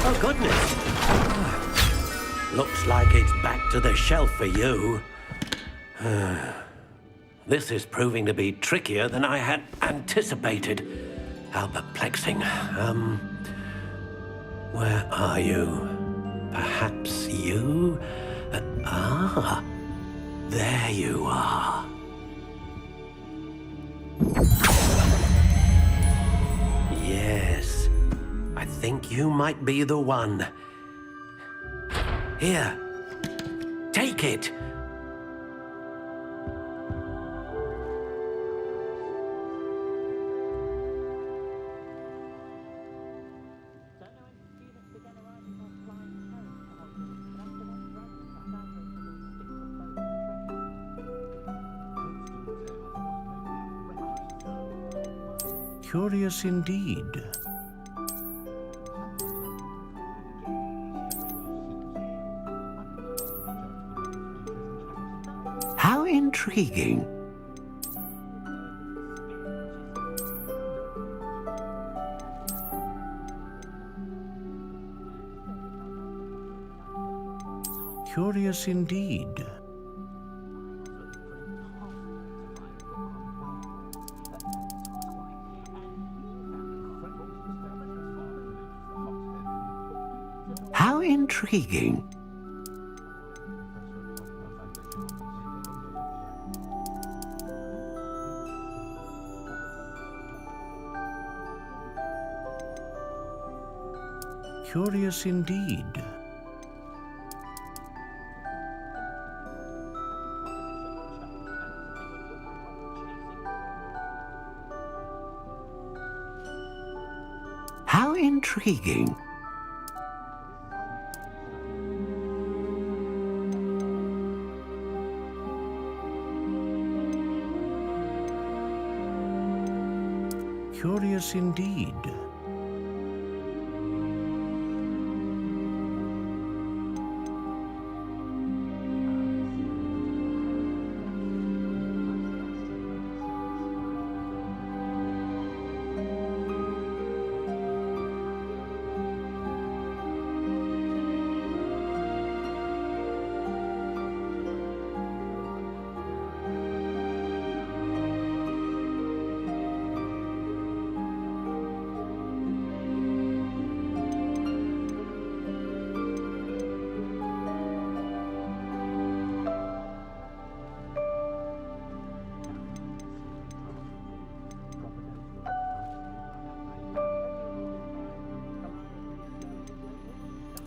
Oh, goodness. Looks like it's back to the shelf for you. This is proving to be trickier than I had anticipated. How perplexing. Where are you? Perhaps you? There you are. Yes, I think you might be the one. Here, take it. Curious indeed. How intriguing. Curious indeed. How intriguing. Curious indeed. How intriguing. Curious indeed.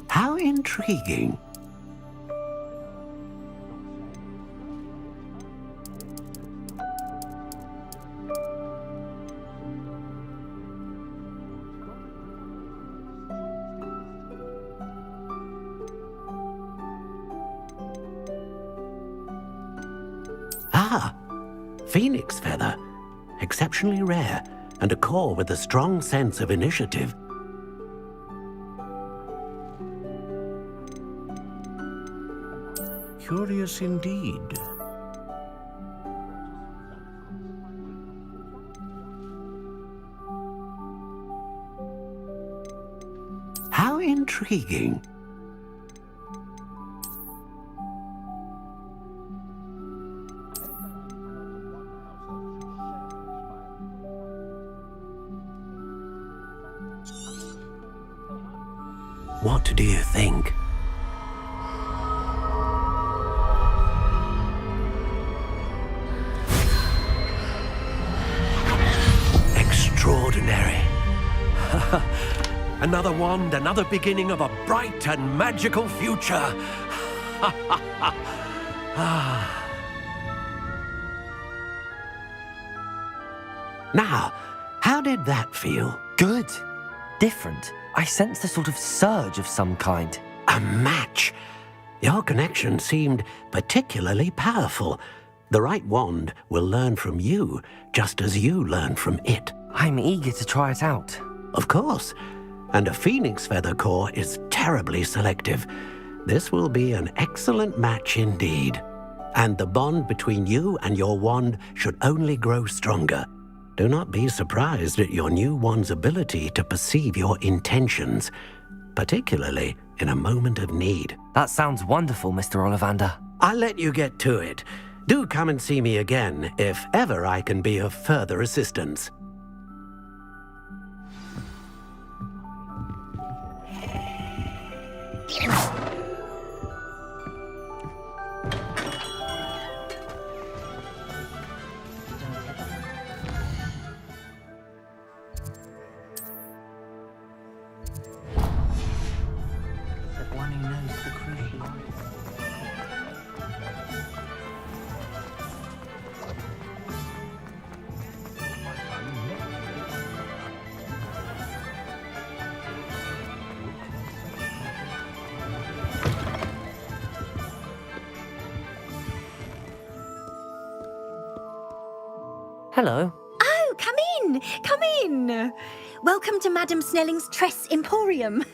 How intriguing. Phoenix feather. Exceptionally rare. and a core with a strong sense of initiative. Curious indeed. How intriguing. What do you think? Extraordinary. Another wand, another beginning of a bright and magical future. Now, how did that feel? Good. Different. I sensed a sort of surge of some kind. A match. Your connection seemed particularly powerful. The right wand will learn from you, just as you learn from it. I'm eager to try it out. Of course. And a phoenix feather core is terribly selective. This will be an excellent match indeed. And the bond between you and your wand should only grow stronger. Do not be surprised at your new wand's ability to perceive your intentions, particularly in a moment of need. That sounds wonderful, Mr. Ollivander. I'll let you get to it. Do come and see me again if ever I can be of further assistance. One who knows the crucial art. Hello. Oh, come in! Come in! Welcome to Madame Snelling's Tress Emporium.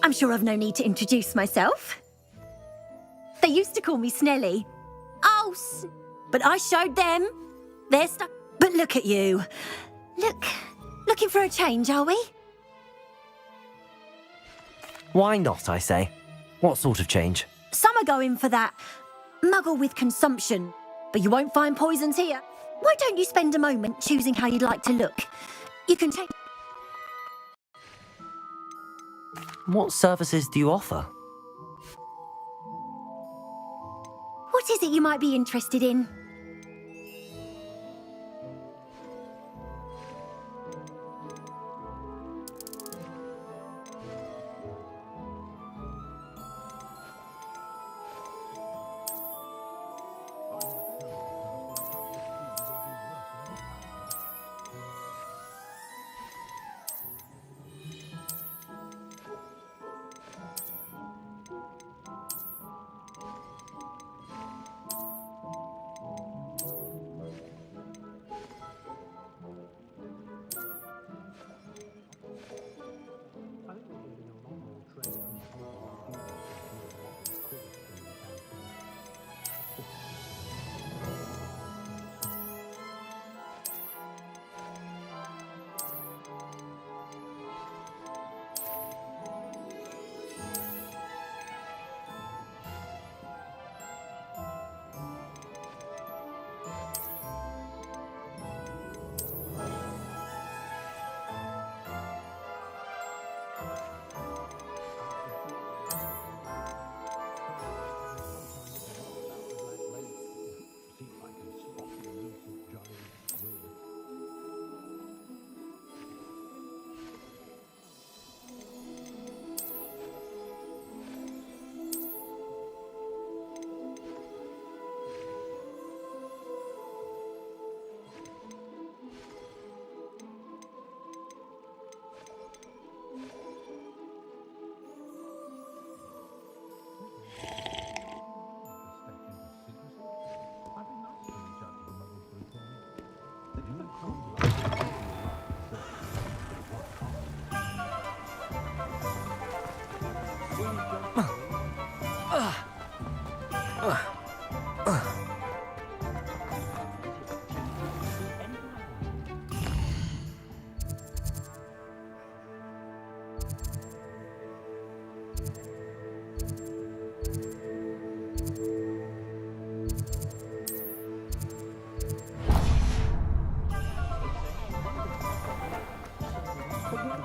I'm sure I've no need to introduce myself. They used to call me Snelly. Oh, but I showed them. They're stuck. But look at you. Looking for a change, are we? Why not, I say? What sort of change? Some are going for that muggle with consumption, but you won't find poisons here. Why don't you spend a moment choosing how you'd like to look? You can take... What services do you offer? What is it you might be interested in?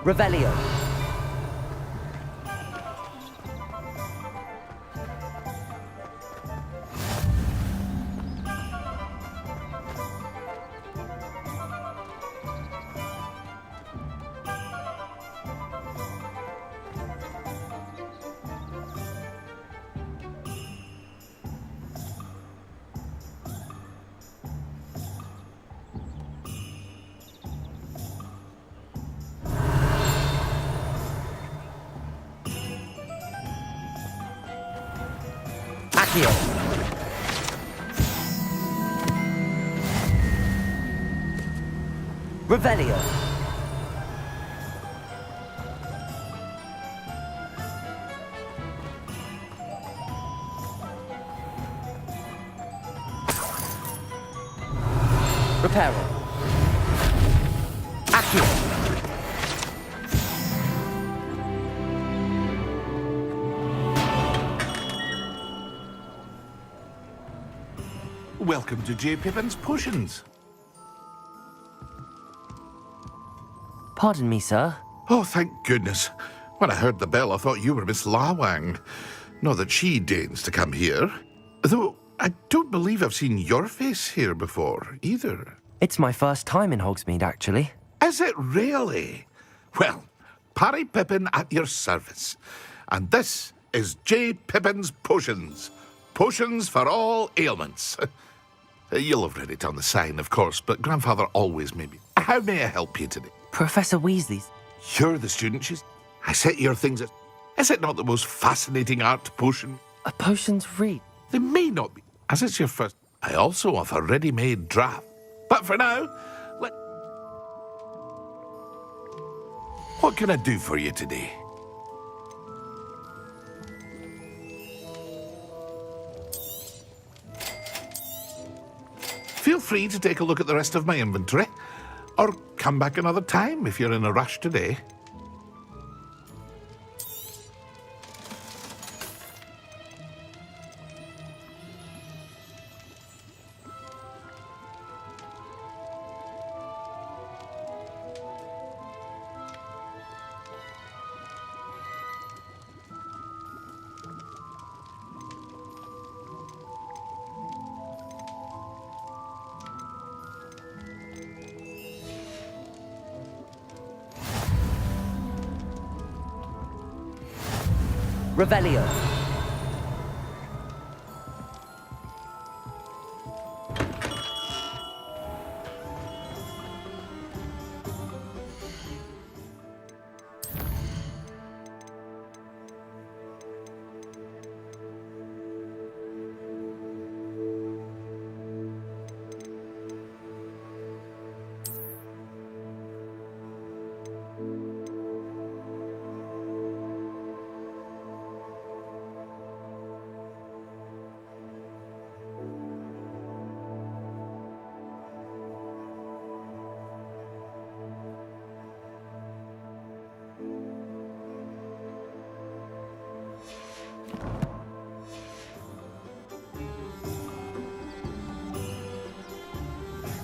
Revelio. Accio. Revelio. Reparo. Accio. Welcome to J. Pippin's Potions. Pardon me, sir. Oh, thank goodness. When I heard the bell, I thought you were Miss Lawang. Not that she deigns to come here. Though, I don't believe I've seen your face here before, either. It's my first time in Hogsmeade, actually. Is it really? Well, Parry Pippin at your service. And this is J. Pippin's Potions. Potions for all ailments. You'll have read it on the sign, of course, but Grandfather always made me. How may I help you today? Professor Weasley's. You're the student, I set your things at... Is it not the most fascinating art potion? A potion's read. They may not be, as it's your first... I also have a ready-made draft. But for now, what can I do for you today? Feel free to take a look at the rest of my inventory, or come back another time if you're in a rush today. Revelio.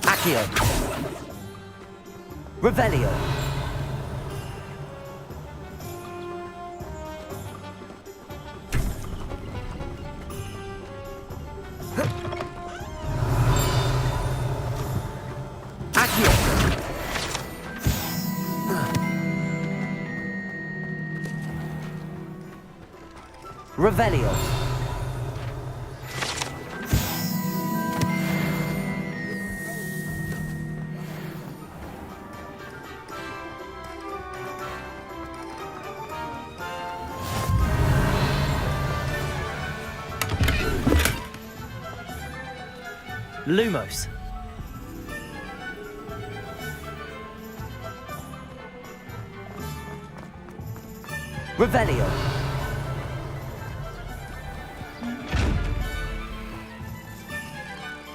Accio. Revelio. Accio. Revelio. Lumos. Revelio.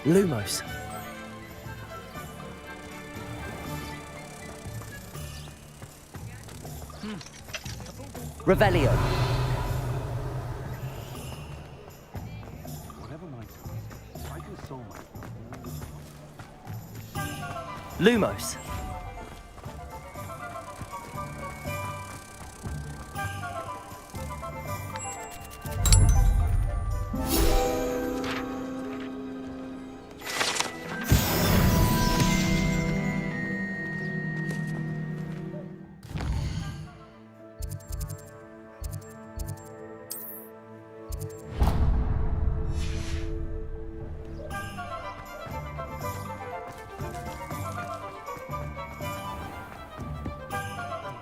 Lumos. Revelio. Lumos.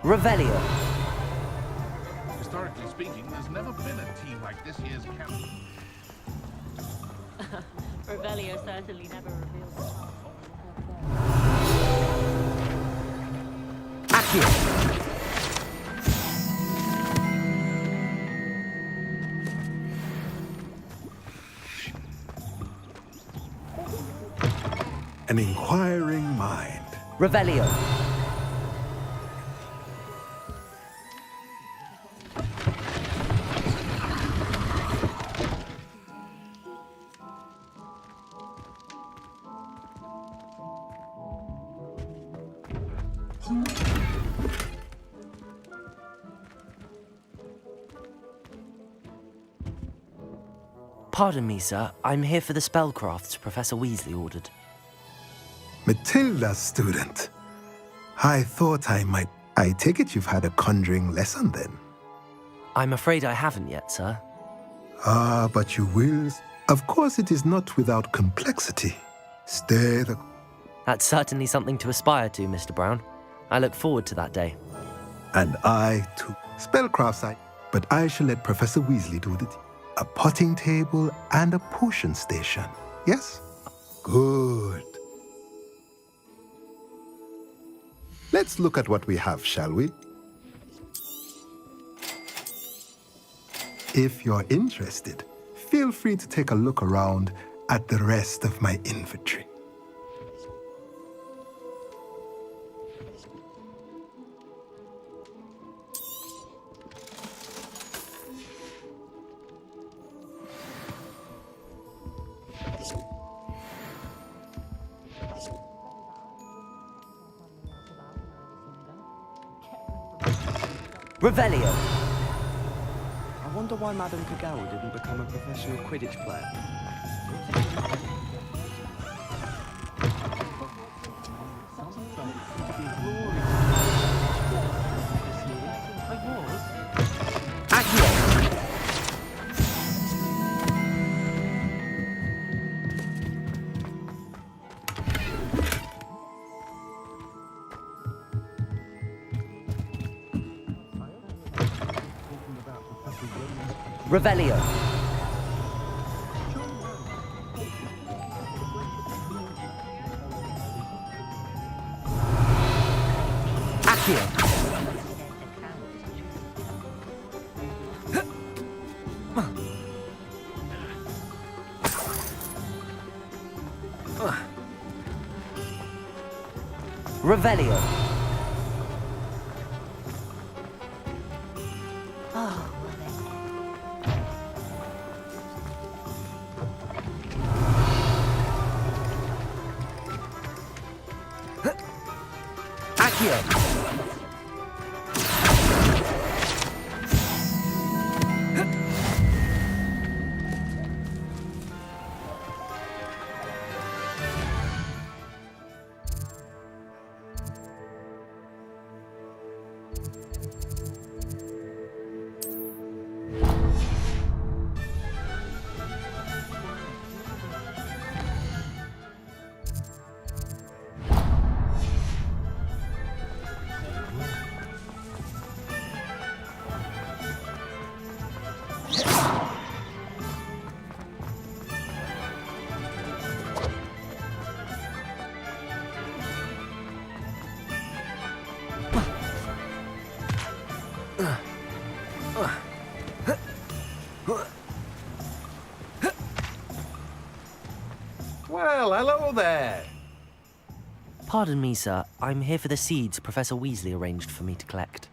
Revelio. Historically speaking, there's never been a team like this year's camp. Revelio certainly never reveals the heart. Accio. An inquiring mind. Revelio. Pardon me, sir. I'm here for the spellcrafts Professor Weasley ordered. Matilda's student. I thought I might... I take it you've had a conjuring lesson then? I'm afraid I haven't yet, sir. Ah, but you will. Of course it is not without complexity. Stay the... That's certainly something to aspire to, Mr. Brown. I look forward to that day. And I, too. Spellcrafts, but I shall let Professor Weasley do it. A potting table and a potion station. Yes? Good. Let's look at what we have, shall we? If you're interested, feel free to take a look around at the rest of my inventory. Revelio. I wonder why Madame Kagawa didn't become a professional Quidditch player. Revelio. Accio. Revelio. Well, hello there. Pardon me, sir. I'm here for the seeds Professor Weasley arranged for me to collect.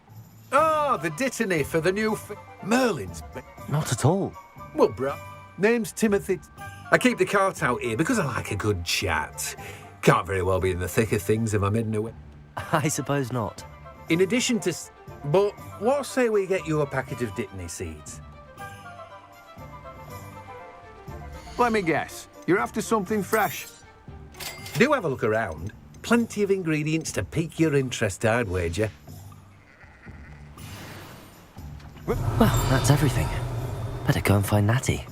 Oh, the dittany for the new Merlin's. Not at all. Well, bruh, name's Timothy. I keep the cart out here because I like a good chat. Can't very well be in the thick of things if I'm hidden away. I suppose not. In addition to... But what say we get you a packet of dittany seeds? Let me guess. You're after something fresh. Do have a look around. Plenty of ingredients to pique your interest, I'd wager. Well, that's everything. Better go and find Natty.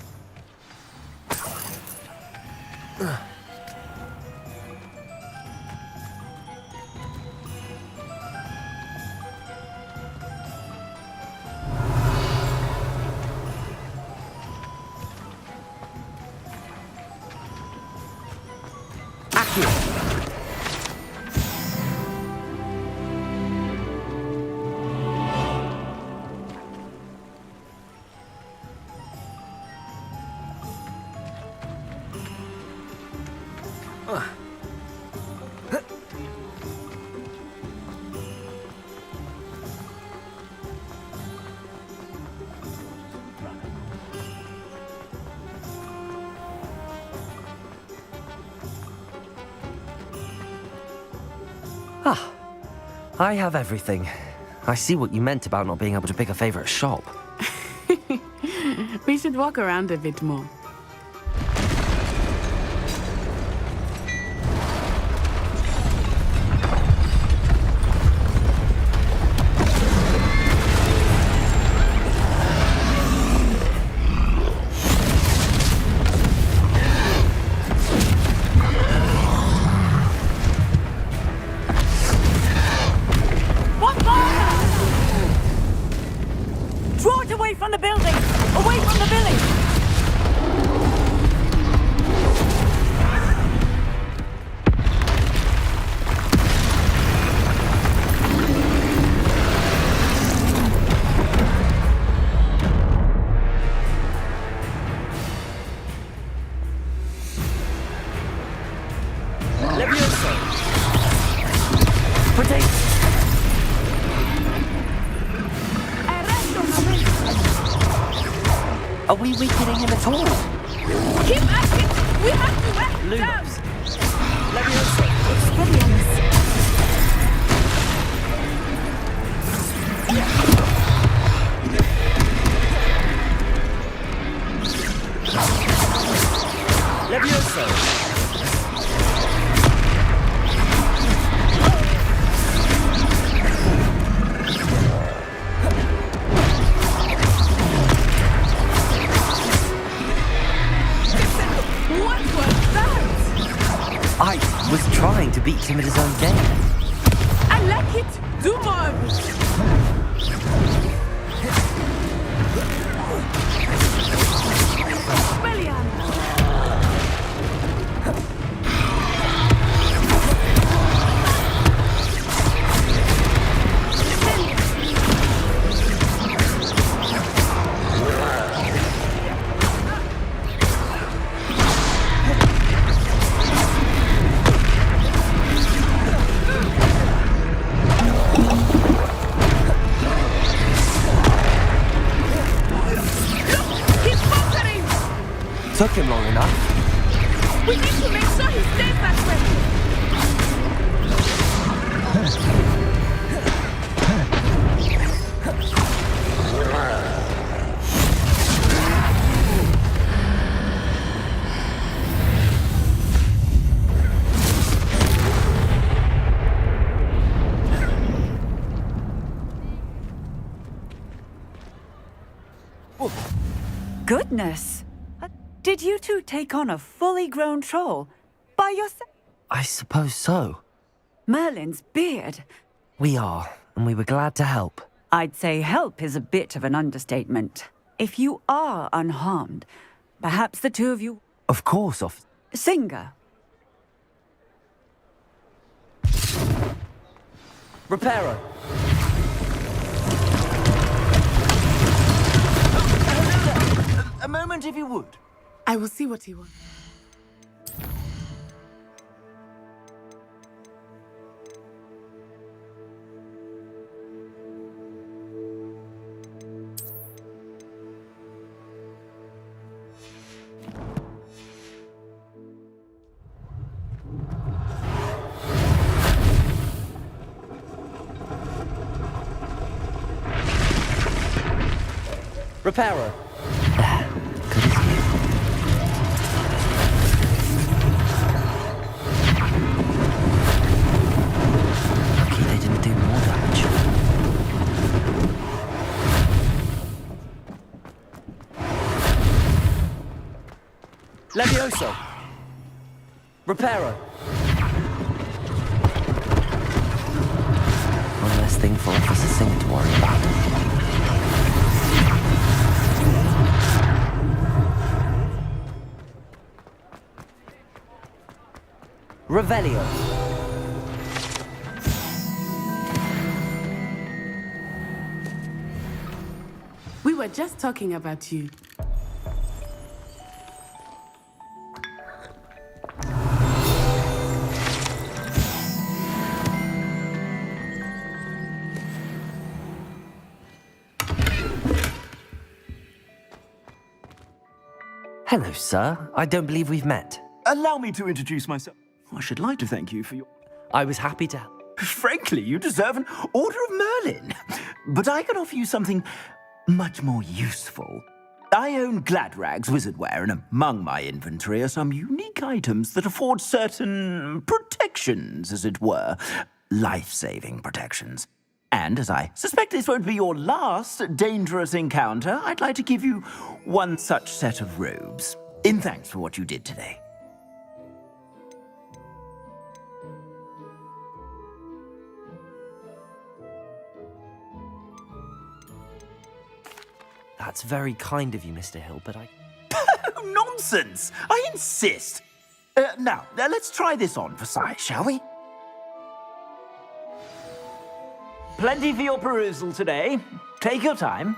Ah, I have everything. I see what you meant about not being able to pick a favorite shop. We should walk around a bit more. Draw it away from the building! Away from the village! Levioso! Protect! Are we weakening him at all? Keep acting! We have to wear him down! Levioso! Expelliarmus! Levioso! What was that? I was trying to beat him at his own game. I like it! Do more of it! Expelliarmus! Took him long enough. We need to make sure he stays that way! Goodness! Did you two take on a fully grown troll? By yourself? I suppose so. Merlin's beard. We are, and we were glad to help. I'd say help is a bit of an understatement. If you are unharmed, perhaps the two of you... Of course, officer. Singer. Reparo! A moment if you would. I will see what he wants. Reparo! Levioso! Reparo! One less thing for Officer Singer to worry about. Revelio! We were just talking about you. Hello, sir. I don't believe we've met. Allow me to introduce myself. I should like to thank you for your... I was happy to help. Frankly, you deserve an Order of Merlin. But I can offer you something much more useful. I own Gladrag's wizardware, and among my inventory are some unique items that afford certain protections, as it were. Life-saving protections. And as I suspect this won't be your last dangerous encounter, I'd like to give you one such set of robes, in thanks for what you did today. That's very kind of you, Mr. Hill, but Nonsense! I insist! Now, let's try this on for size, shall we? Plenty for your perusal today. Take your time.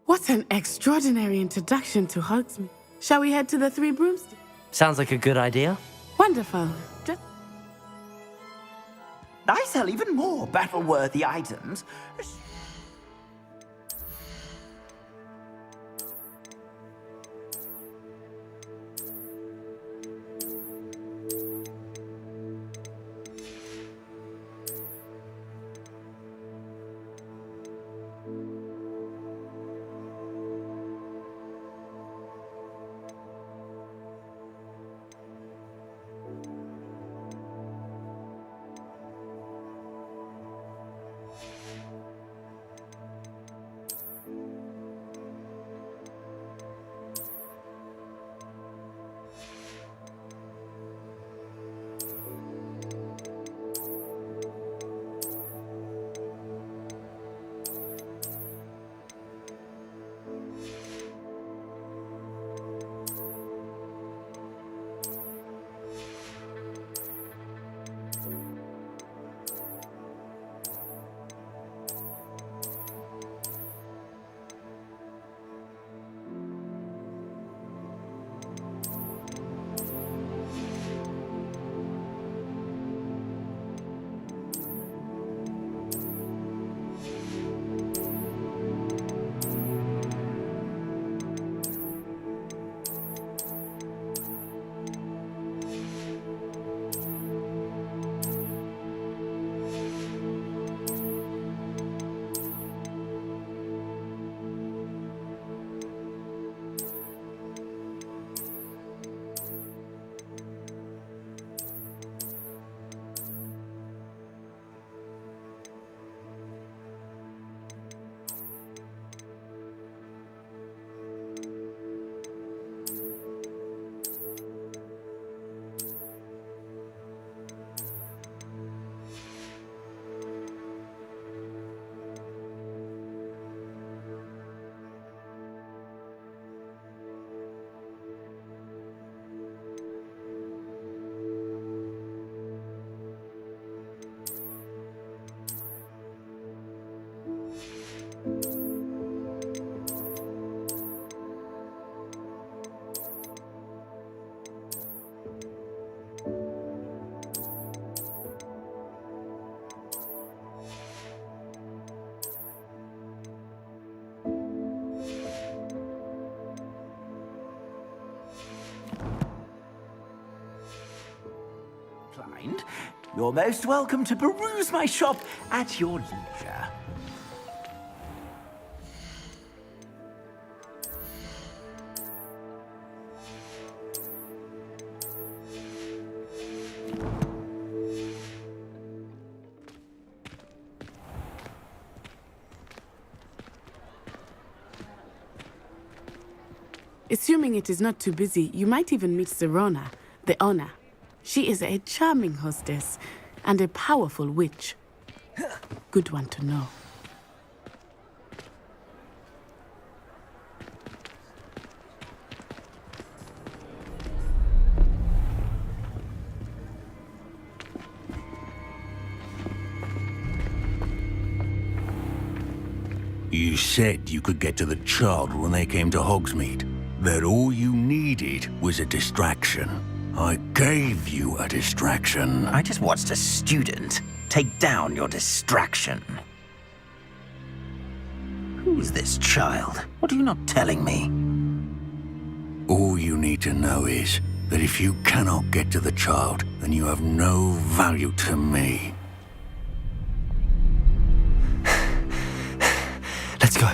What an extraordinary introduction to Hogsmeade. Shall we head to the Three Broomsticks? sounds like a good idea. Wonderful. I sell even more battle-worthy items. You're most welcome to peruse my shop at your leisure. Assuming it is not too busy, you might even meet Sirona, the owner. She is a charming hostess and a powerful witch. Good one to know. You said you could get to the child when they came to Hogsmeade. That all you needed was a distraction. I gave you a distraction. I just watched a student take down your distraction. Who is this child? What are you not telling me? All you need to know is that if you cannot get to the child, then you have no value to me. Let's go.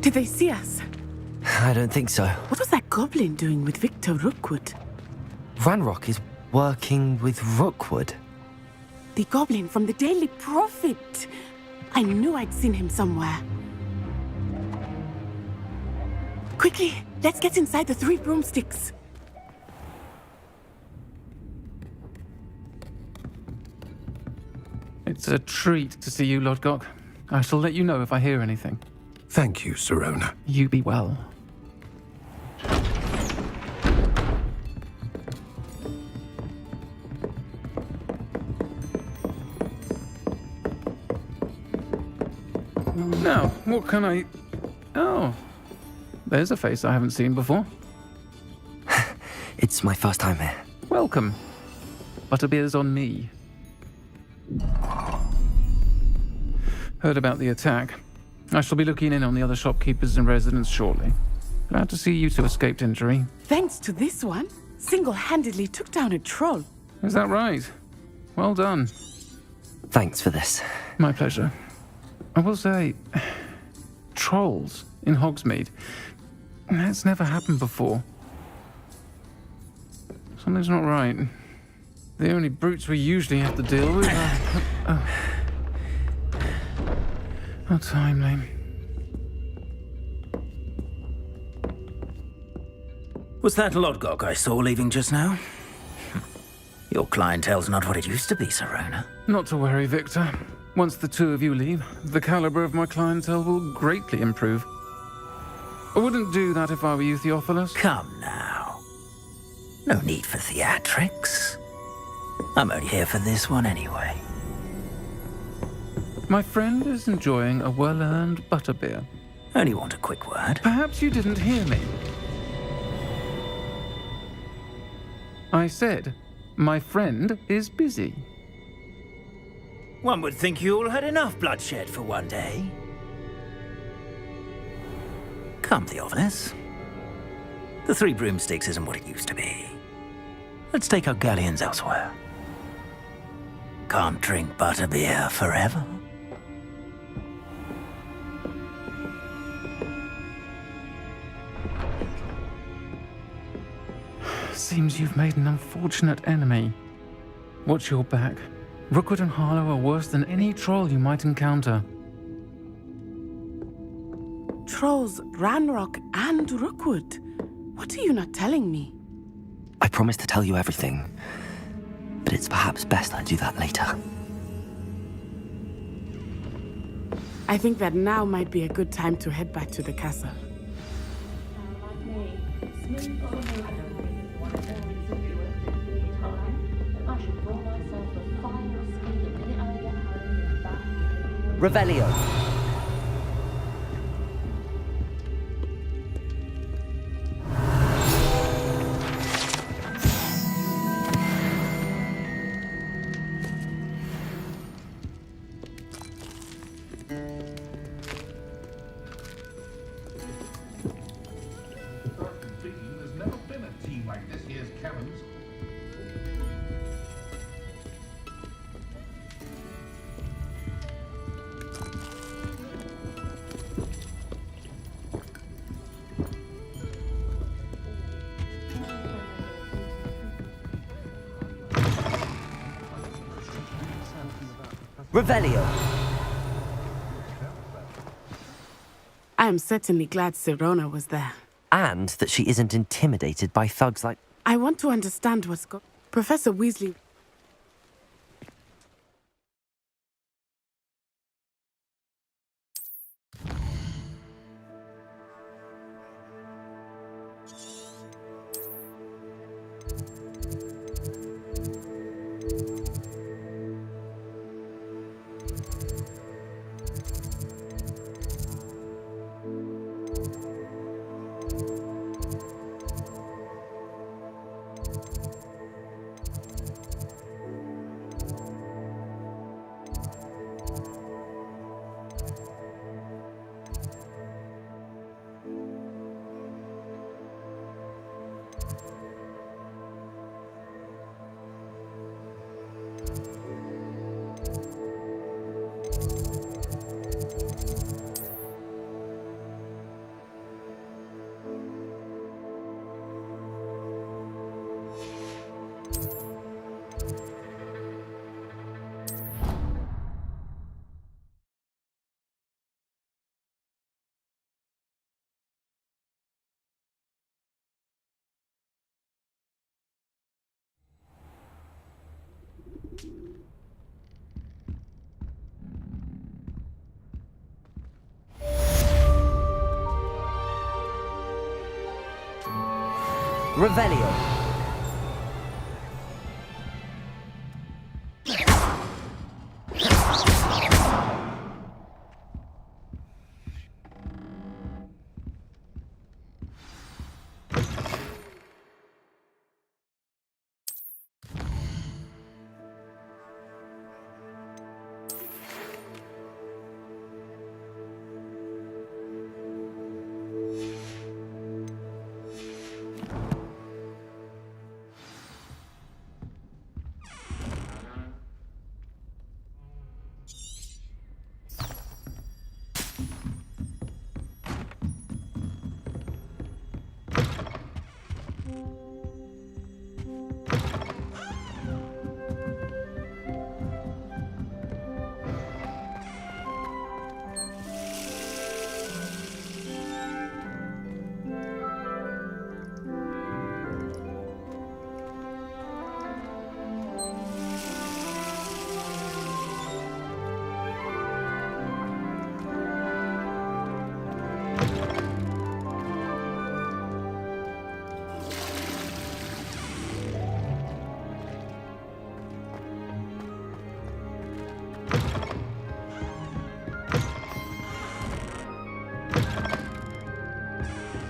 Did they see us? I don't think so. What was that goblin doing with Victor Rookwood? Ranrock is working with Rookwood. The goblin from the Daily Prophet. I knew I'd seen him somewhere. Quickly, let's get inside the 3 broomsticks. It's a treat to see you, Lodgok. I shall let you know if I hear anything. Thank you, Sirona. You be well. Now, what can I... Oh, there's a face I haven't seen before. It's my first time here. Welcome. Butterbeer's on me. Heard about the attack. I shall be looking in on the other shopkeepers and residents shortly. Glad to see you two escaped injury. Thanks to this one, single-handedly took down a troll. Is that right? Well done. Thanks for this. My pleasure. I will say, trolls in Hogsmeade. That's never happened before. Something's not right. The only brutes we usually have to deal with are... How timely. Was that Lodgok I saw leaving just now? Your clientele's not what it used to be, Sirona. Not to worry, Victor. Once the two of you leave, the caliber of my clientele will greatly improve. I wouldn't do that if I were you, Theophilus. Come now. No need for theatrics. I'm only here for this one anyway. My friend is enjoying a well-earned butterbeer. Only want a quick word. Perhaps you didn't hear me. I said, my friend is busy. One would think you all had enough bloodshed for one day. Come, Theophilus. The 3 broomsticks isn't what it used to be. Let's take our galleons elsewhere. Can't drink butterbeer forever. Seems you've made an unfortunate enemy. Watch your back. Rookwood and Harlow are worse than any troll you might encounter. Trolls, Ranrock, and Rookwood. What are you not telling me? I promise to tell you everything, but it's perhaps best I do that later. I think that now might be a good time to head back to the castle. Revelio. There's never been a team like this year's Kevin's. Revelio. am certainly glad Sirona was there. And that she isn't intimidated by thugs like... I want to understand what's going... Professor Weasley... Revelio.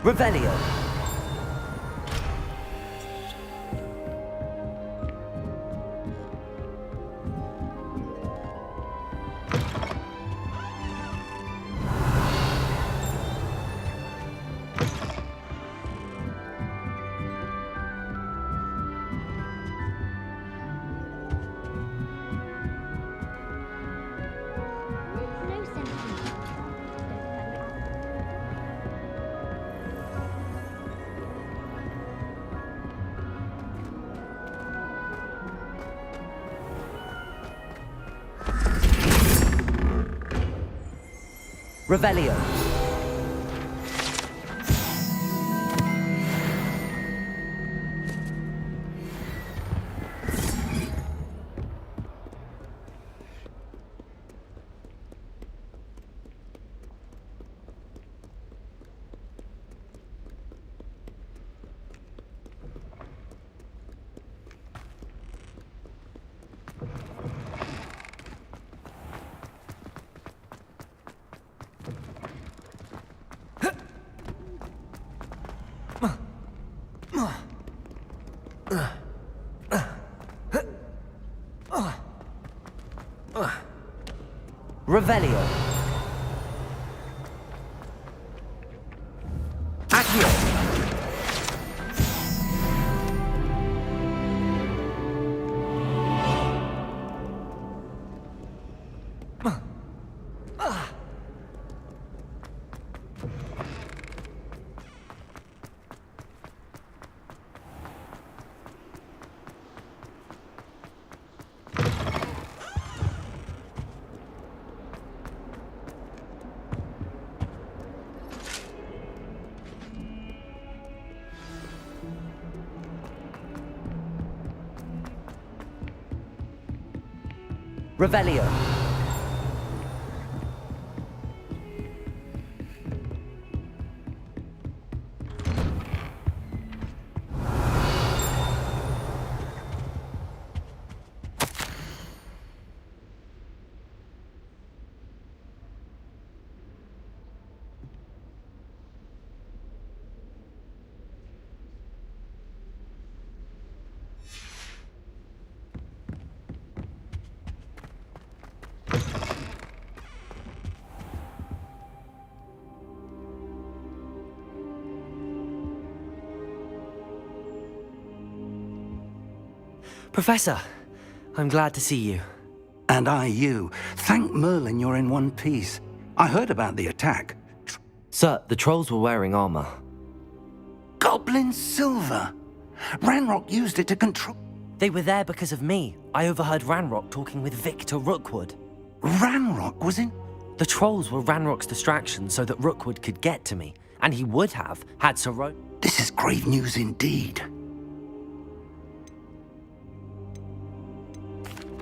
Revelio. Revelio. Revelio. Accio. Revelio. Professor, I'm glad to see you. And I you. Thank Merlin you're in one piece. I heard about the attack. Sir, the trolls were wearing armor. Goblin silver! Ranrock used it to control... They were there because of me. I overheard Ranrock talking with Victor Rookwood. Ranrock was in... The trolls were Ranrock's distraction so that Rookwood could get to me. And he would have, had Sir This is grave news indeed.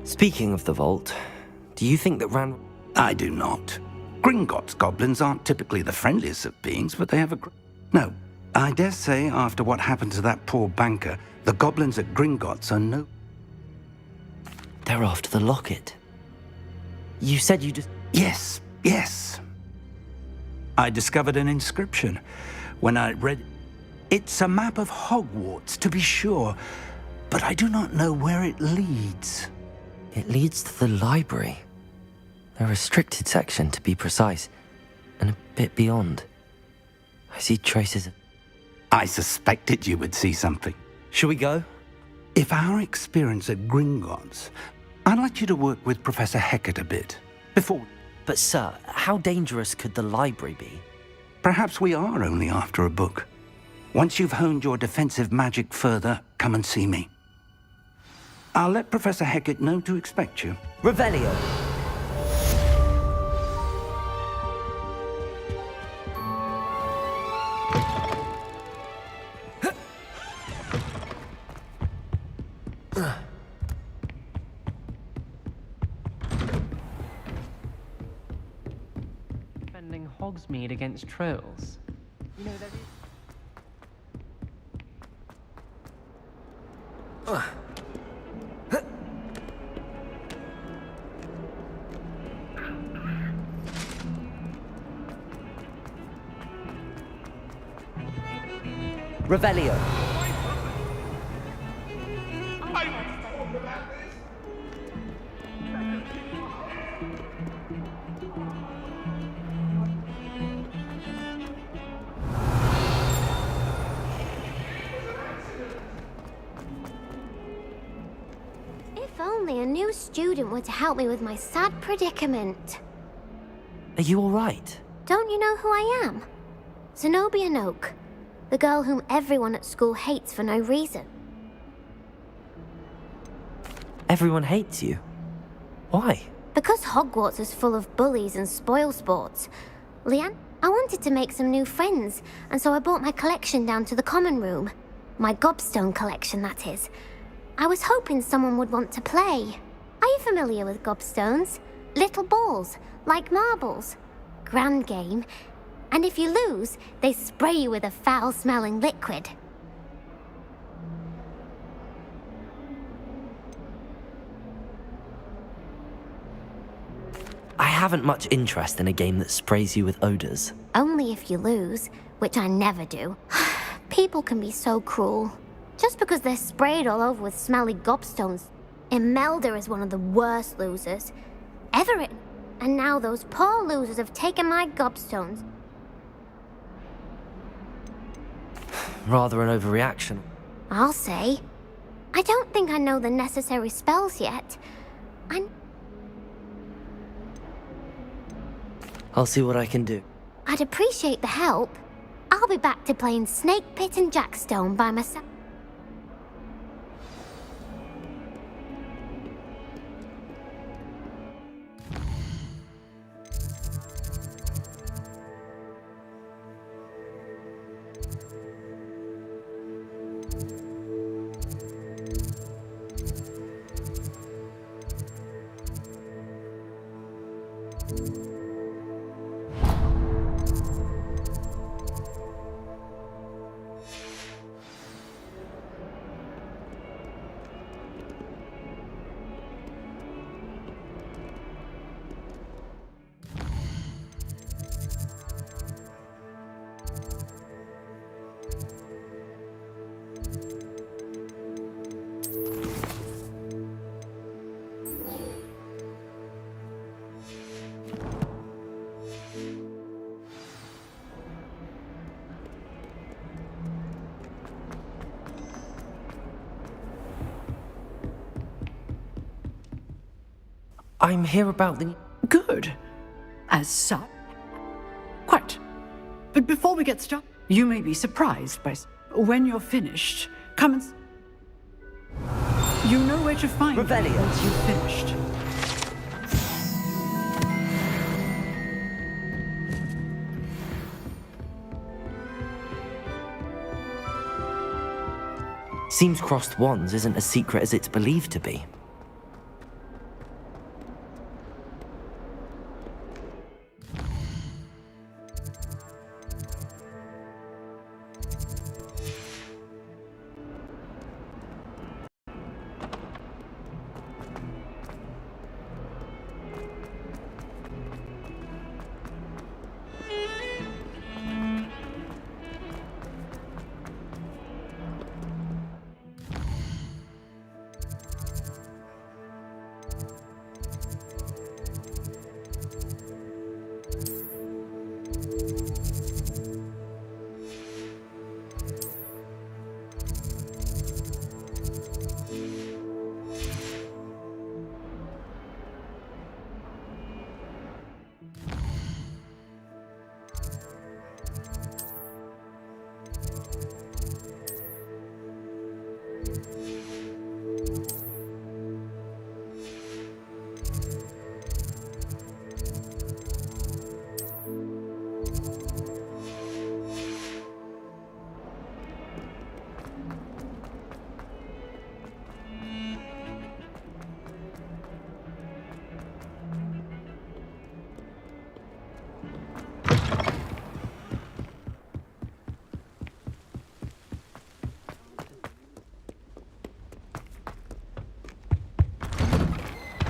Speaking of the vault, do you think that I do not. Gringotts goblins aren't typically the friendliest of beings, but they have a... No, I dare say after what happened to that poor banker, the goblins at Gringotts are no... They're after the locket. You said you just... Yes, yes. I discovered an inscription when I read... It's a map of Hogwarts, to be sure, but I do not know where it leads. It leads to the library. A restricted section, to be precise, and a bit beyond. I see traces of... I suspected you would see something. Shall we go? If our experience at Gringotts, I'd like you to work with Professor Hecat a bit, before... But sir, how dangerous could the library be? Perhaps we are only after a book. Once you've honed your defensive magic further, come and see me. I'll let Professor Hecat know to expect you. Revelio. Defending Hogsmeade against trolls. You know, there is... Revelio. If only a new student were to help me with my sad predicament. Are you all right? Don't you know who I am? Zenobia Noak, the girl whom everyone at school hates for no reason. Everyone hates you. Why? Because Hogwarts is full of bullies and spoilsports. Leanne, I wanted to make some new friends, and so I brought my collection down to the common room. My gobstone collection, that is. I was hoping someone would want to play. Are you familiar with gobstones? Little balls, like marbles. Grand game. And if you lose, they spray you with a foul-smelling liquid. I haven't much interest in a game that sprays you with odors. Only if you lose, which I never do. People can be so cruel. Just because they're sprayed all over with smelly gobstones. Imelda is one of the worst losers. Everett. And now those poor losers have taken my gobstones. Rather an overreaction. I'll say. I don't think I know the necessary spells yet. I'll see what I can do. I'd appreciate the help. I'll be back to playing Snake Pit and Jackstone by myself. I'm here about the... Good. As such. Quite. But before we get started, you may be surprised by... When you're finished, come and... You know where to find me once you've finished. Seems crossed wands isn't as secret as it's believed to be.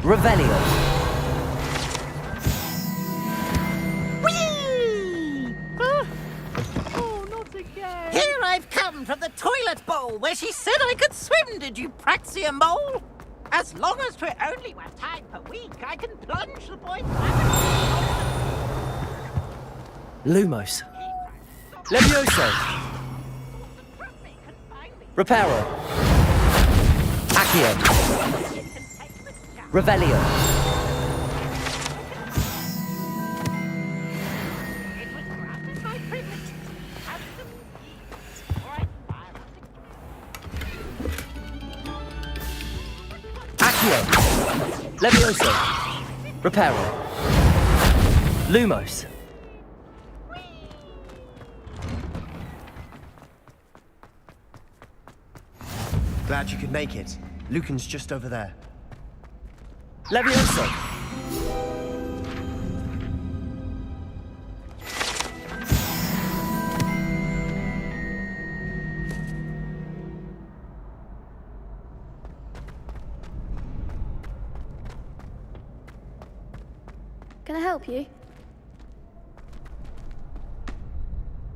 Revelio. Whee! Oh, not again. Here I've come from the toilet bowl where she said I could swim, did you praxia mole? As long as 'twere only 1 time per week, I can plunge the boy's Lumos. Levioso. Reparo. Accio. Revelio. Accio. Levioso. Reparo. Lumos. Glad you could make it. Lucan's just over there. Levioso. Can I help you?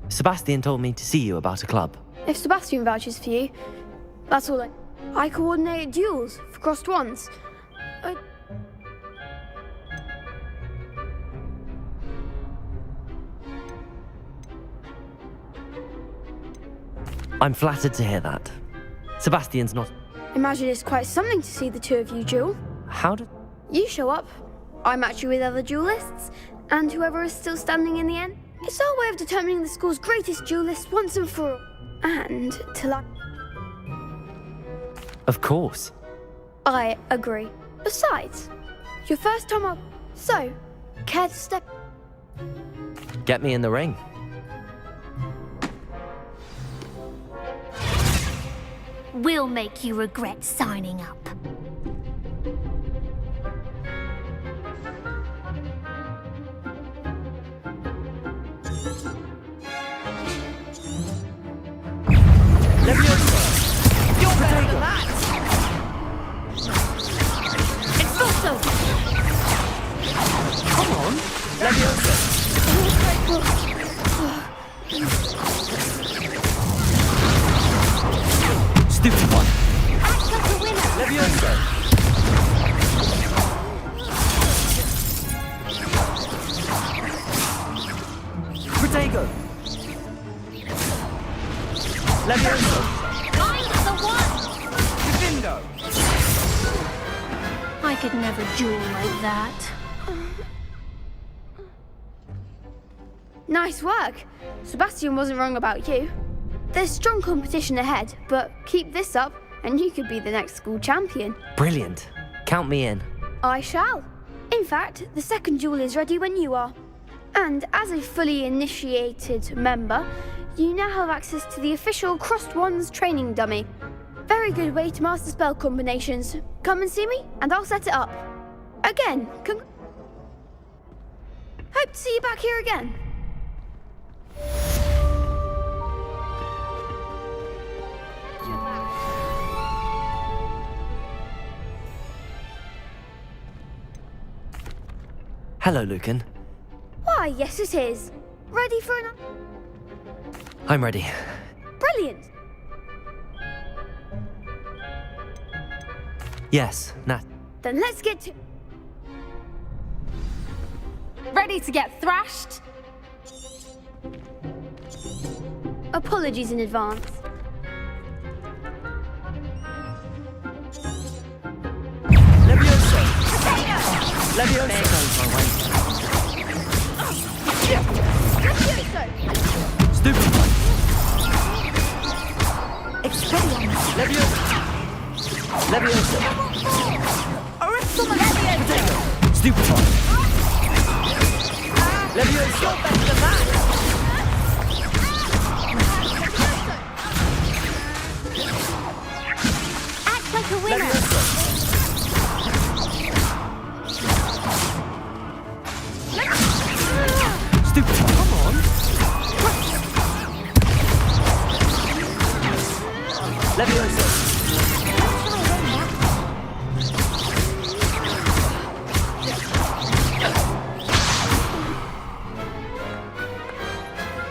Sebastian told me to see you about a club. If Sebastian vouches for you, that's all I coordinate duels for crossed wands. I'm flattered to hear that. Sebastian's not... Imagine it's quite something to see the two of you duel. How did... You show up, I match you with other duelists, and whoever is still standing in the end. It's our way of determining the school's greatest duelist once and for all. And to Of course. I agree. Besides, your first time up, so, care to step... Get me in the ring. We'll make you regret signing up. You're better than that! Expulso! Come on, Leviosa! Stupid one! Act like a winner! Leviosa! Protego! Leviosa! I'm the one! Divindo! I could never duel like that. Nice work. Sebastian wasn't wrong about you. There's strong competition ahead, but keep this up and you could be the next school champion. Brilliant. Count me in. I shall. In fact, the second duel is ready when you are. And as a fully initiated member, you now have access to the official Crossed Wands training dummy. Very good way to master spell combinations. Come and see me, and I'll set it up. Again, hope to see you back here again. Hello, Lucan. Why, yes it is. Ready for an... I'm ready. Brilliant. Yes, Nat. Then let's get to... Ready to get thrashed? Apologies in advance. Leviosa! Leviosa! Stupid one! Expelliarmus! Leviosa! Leviosa! Leviosa! Stupid one! Leviosa! You're better than that! Act like a winner! Leviosa! Stupid one! Come on! Leviosa!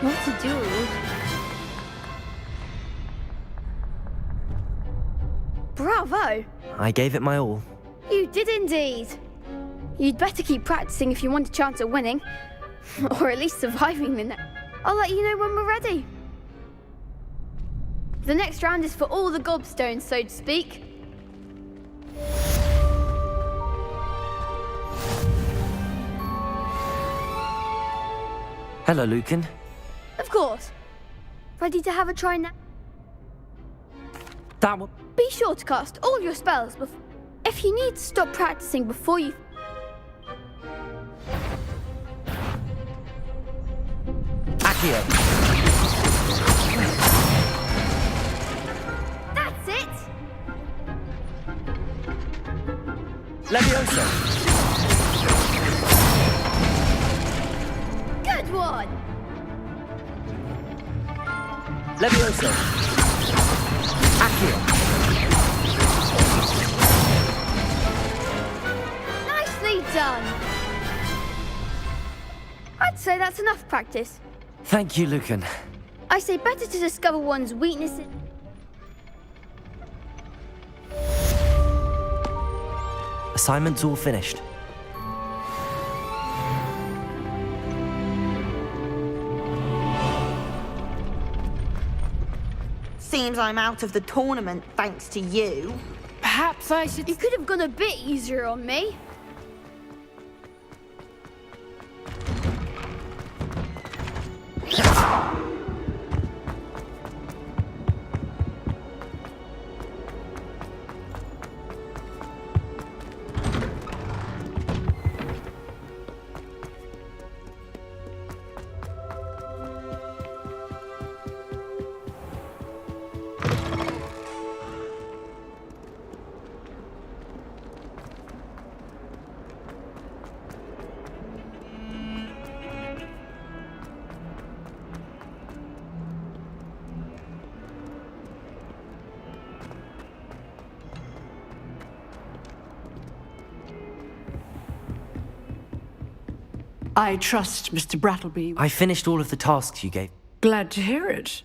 What to do? Bravo! I gave it my all. You did indeed. You'd better keep practicing if you want a chance at winning. Or at least surviving the next. I'll let you know when we're ready. The next round is for all the gobstones, so to speak. Hello, Lucan. Of course. Ready to have a try now? That one. Be sure to cast all your spells before... If you need to stop practicing before you... Accio. That's it! Leviosa! Good one! Leviosa! Accio! Nicely done! I'd say that's enough practice. Thank you, Lucan. I say better to discover one's weaknesses. Assignment's all finished. Seems I'm out of the tournament thanks to you. Perhaps I should... You could have gone a bit easier on me. I trust Mr. Brattleby. I finished all of the tasks you gave. Glad to hear it.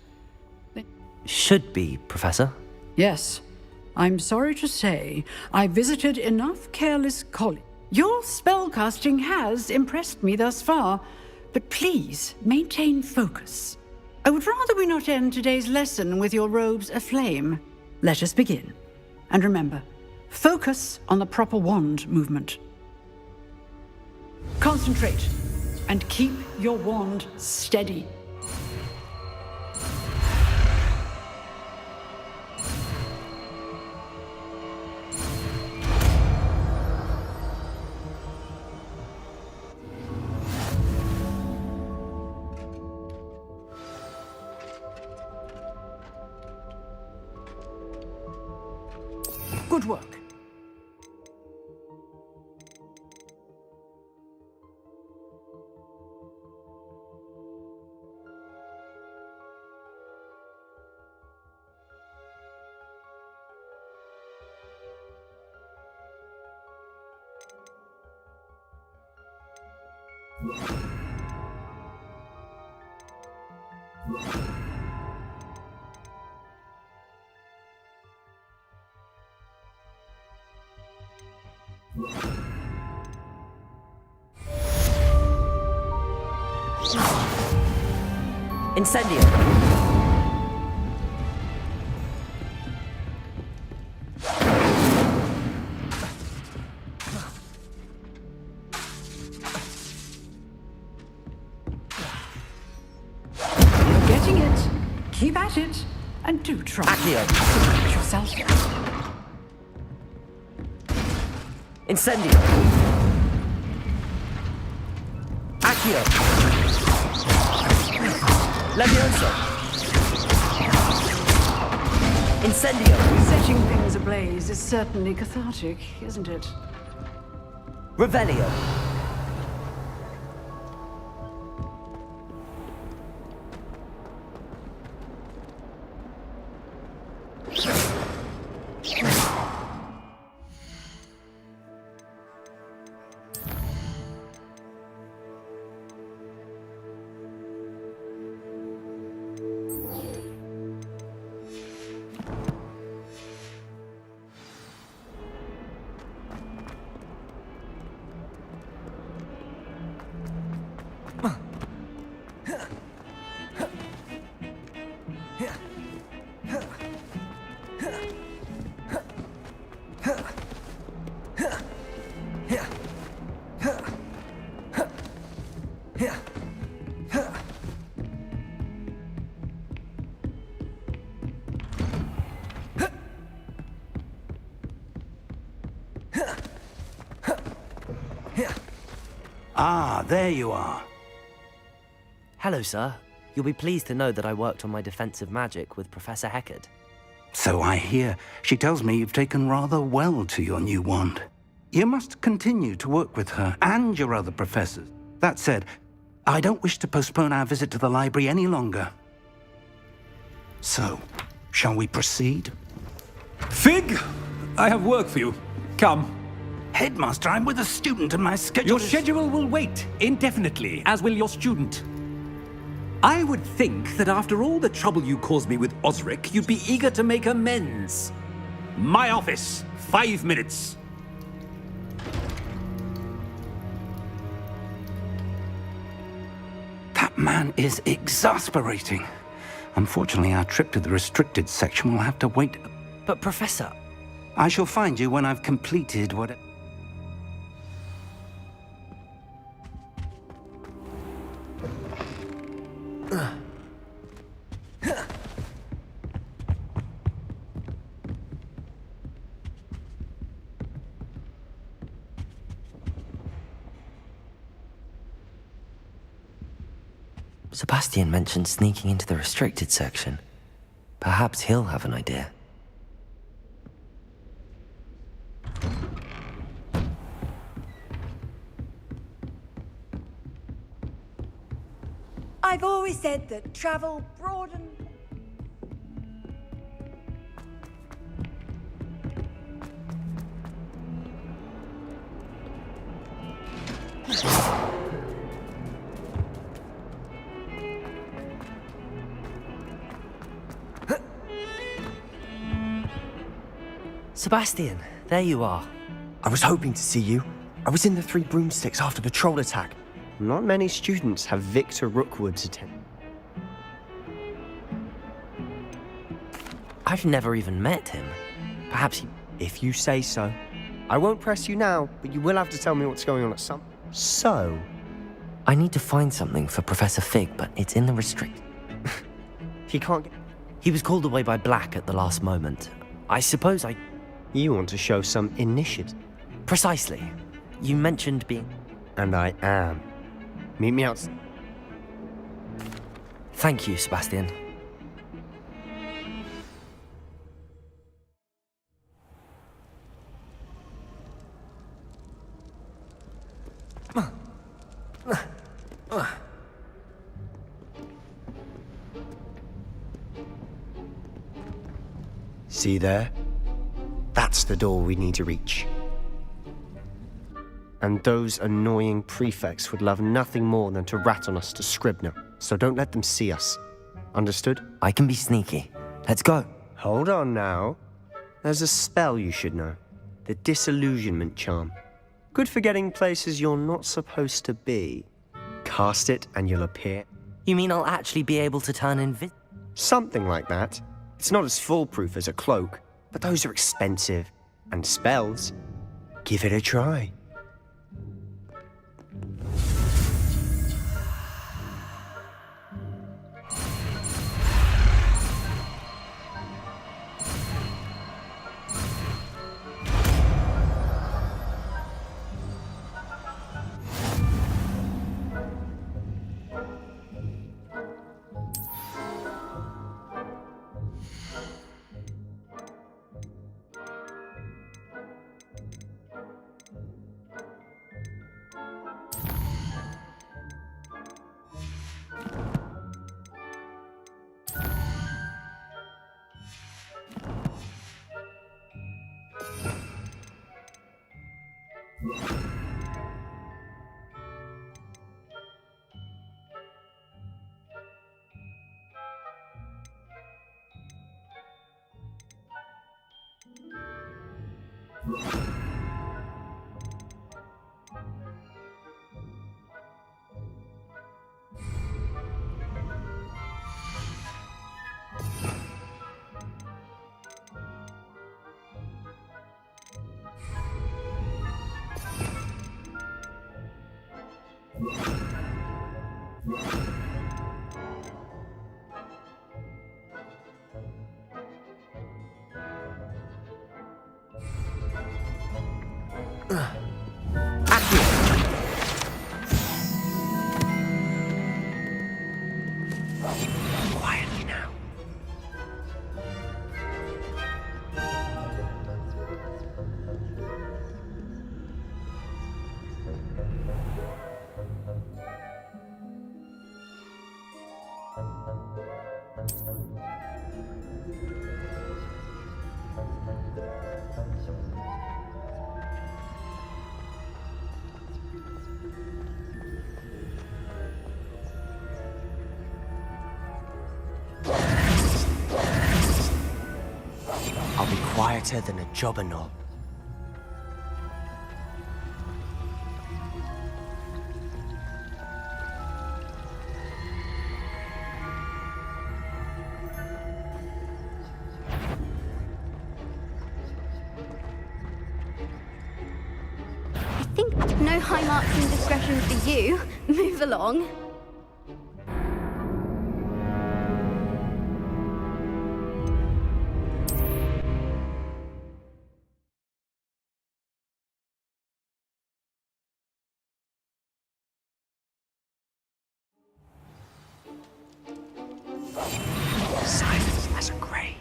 Should be, Professor. Yes. I'm sorry to say, I visited enough careless college. Your spellcasting has impressed me thus far, but please maintain focus. I would rather we not end today's lesson with your robes aflame. Let us begin. And remember, focus on the proper wand movement. Concentrate, and keep your wand steady. Good work. Incendio! You're getting it. Keep at it. And do try. Accio! Protect yourself. Incendio! Accio! Levioso! Incendio! Setting things ablaze is certainly cathartic, isn't it? Revelio! Ah, there you are. Hello, sir. You'll be pleased to know that I worked on my defensive magic with Professor Heckard. So I hear. She tells me you've taken rather well to your new wand. You must continue to work with her and your other professors. That said, I don't wish to postpone our visit to the library any longer. So, shall we proceed? Fig, I have work for you. Come. Headmaster, I'm with a student and my schedule Your schedule will wait indefinitely, as will your student. I would think that after all the trouble you caused me with Osric, you'd be eager to make amends. My office, 5 minutes. That man is exasperating. Unfortunately, our trip to the restricted section will have to wait. But, Professor... I shall find you when I've completed what... Sebastian mentioned sneaking into the restricted section. Perhaps he'll have an idea. I've always said that travel broadens. Sebastian, there you are. I was hoping to see you. I was in the Three Broomsticks after the troll attack. Not many students have Victor Rookwood's attention. I've never even met him. Perhaps he... If you say so. I won't press you now, but you will have to tell me what's going on at some... So? I need to find something for Professor Fig, but it's in the restrict. He can't get... He was called away by Black at the last moment. I suppose I... You want to show some initiative. Precisely. You mentioned being... And I am. Meet me out... Thank you, Sebastian. See there? That's the door we need to reach. And those annoying prefects would love nothing more than to rat on us to Scribner, so don't let them see us. Understood? I can be sneaky. Let's go. Hold on now. There's a spell you should know. The Disillusionment Charm. Good for getting places you're not supposed to be. Cast it and you'll appear. You mean I'll actually be able to turn invisible? Something like that. It's not as foolproof as a cloak, but those are expensive. And spells. Give it a try. Quietly now. I'll be quieter than a jobber knob. I think no high marks in discretion for you. Move along. Silence as a grave.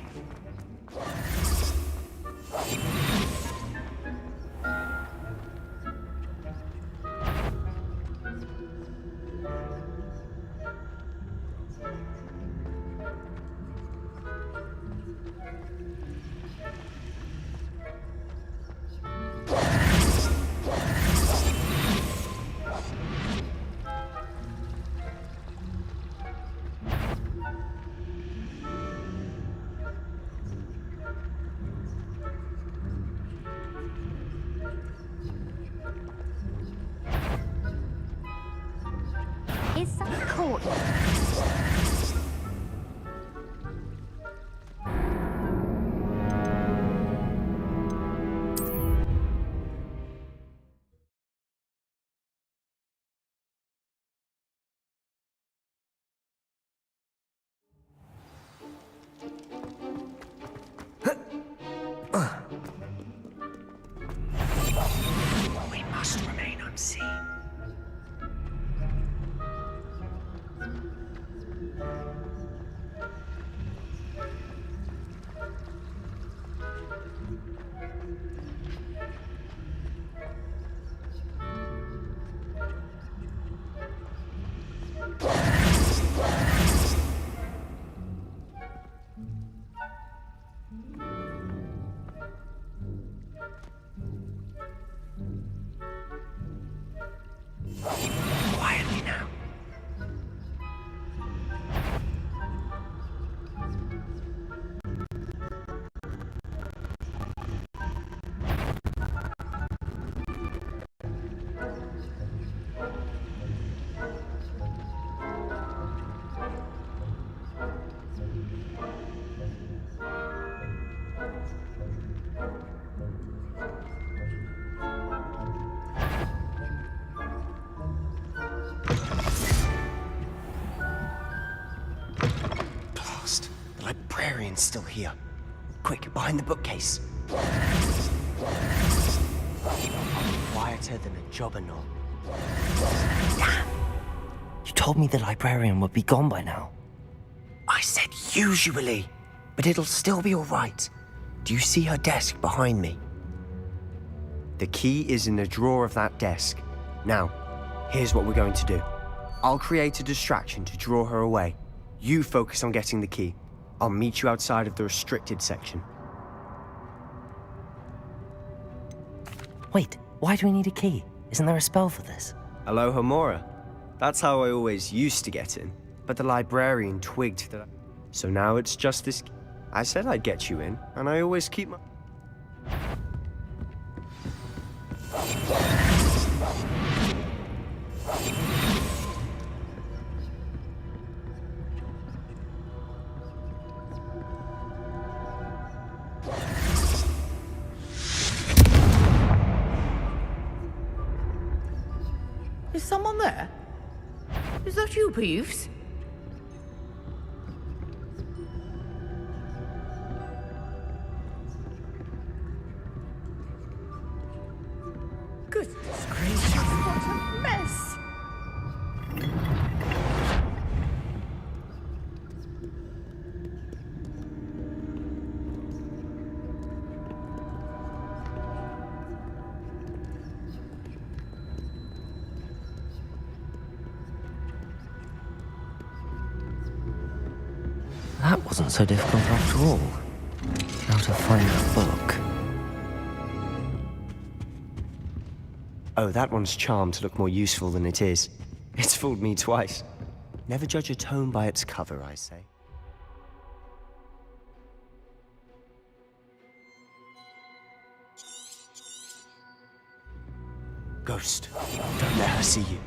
Is some courtyard? We must remain unseen. Quietly now. Blast. The librarian's still here. Quick, behind the bookcase. Quieter than a jobberknoll. Damn! You told me the librarian would be gone by now. I said usually, but it'll still be all right. Do you see her desk behind me? The key is in the drawer of that desk. Now, here's what we're going to do. I'll create a distraction to draw her away. You focus on getting the key. I'll meet you outside of the restricted section. Wait, why do we need a key? Isn't there a spell for this? Aloha Mora. That's how I always used to get in. But the librarian twigged that. So now it's just this. I said I'd get you in, and I always keep my. Is someone there? Is that you, Peeves? Goodness gracious, what a mess! That wasn't so difficult after all. Now to find the book. Oh, that one's charmed to look more useful than it is. It's fooled me twice. Never judge a tome by its cover, I say. Ghost, don't let her see you.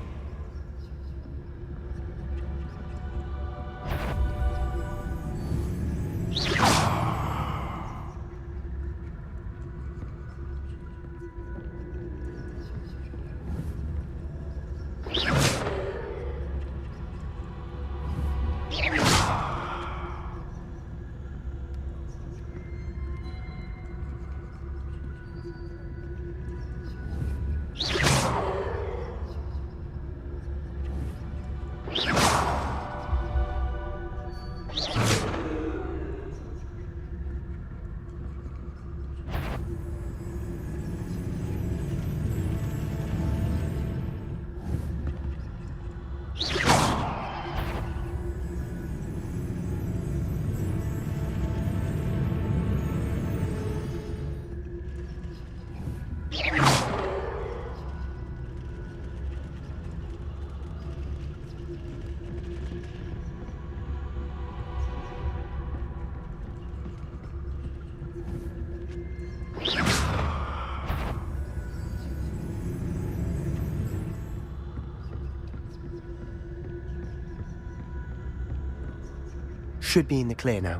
should be in the clear now.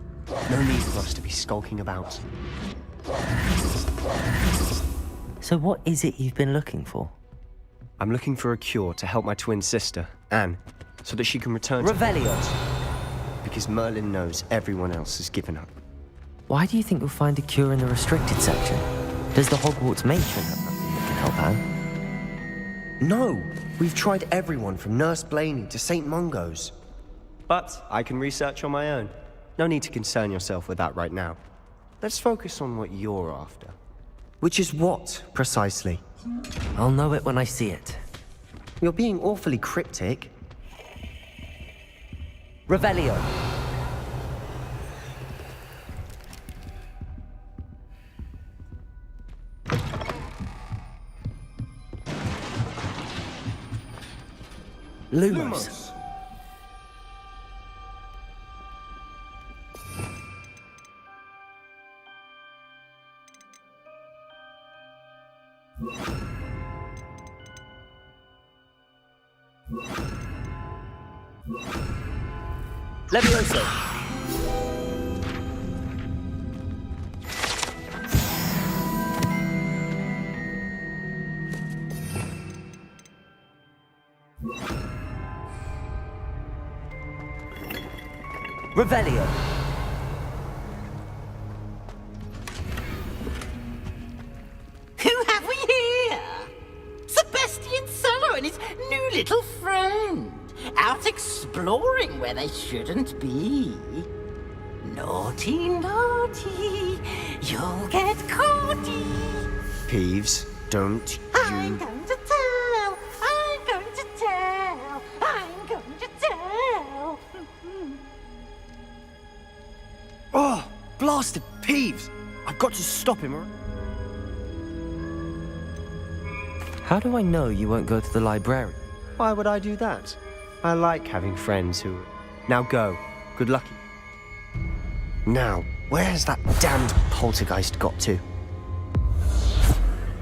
No need for us to be skulking about. So what is it you've been looking for? I'm looking for a cure to help my twin sister, Anne, so that she can return to Revelio! Hogwarts. Because Merlin knows everyone else has given up. Why do you think you'll find a cure in the restricted section? Does the Hogwarts matron have nothing that can help Anne? No! We've tried everyone from Nurse Blaney to St. Mungo's. But I can research on my own. No need to concern yourself with that right now. Let's focus on what you're after. Which is what, precisely? I'll know it when I see it. You're being awfully cryptic. Revelio! Lumos! Levioso! Revelio! Who have we here? Sebastian Sallow and his new little friend. Out exploring where they shouldn't be. Naughty, naughty, you'll get caughty. Peeves, don't I'm you... going to tell, I'm going to tell, I'm going to tell. Oh, blasted Peeves! I've got to stop him. How do I know you won't go to the library? Why would I do that? I like having friends who... Now go. Good luck. Now, where has that damned poltergeist got to?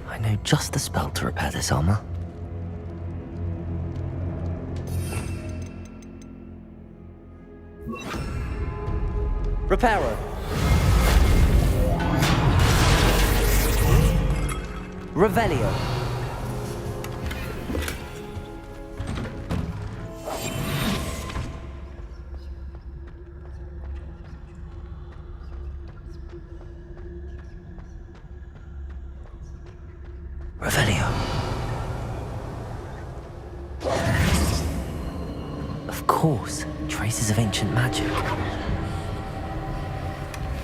I know just the spell to repair this armor. Reparo! Revelio! Revelio. Of course, traces of ancient magic.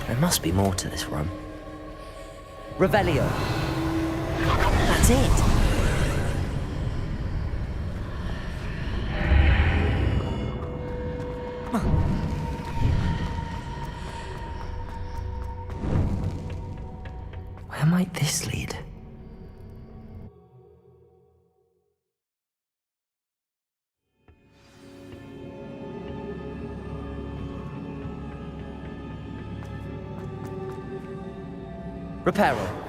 There must be more to this room. Revelio. That's it. Where might this lead? Reparo.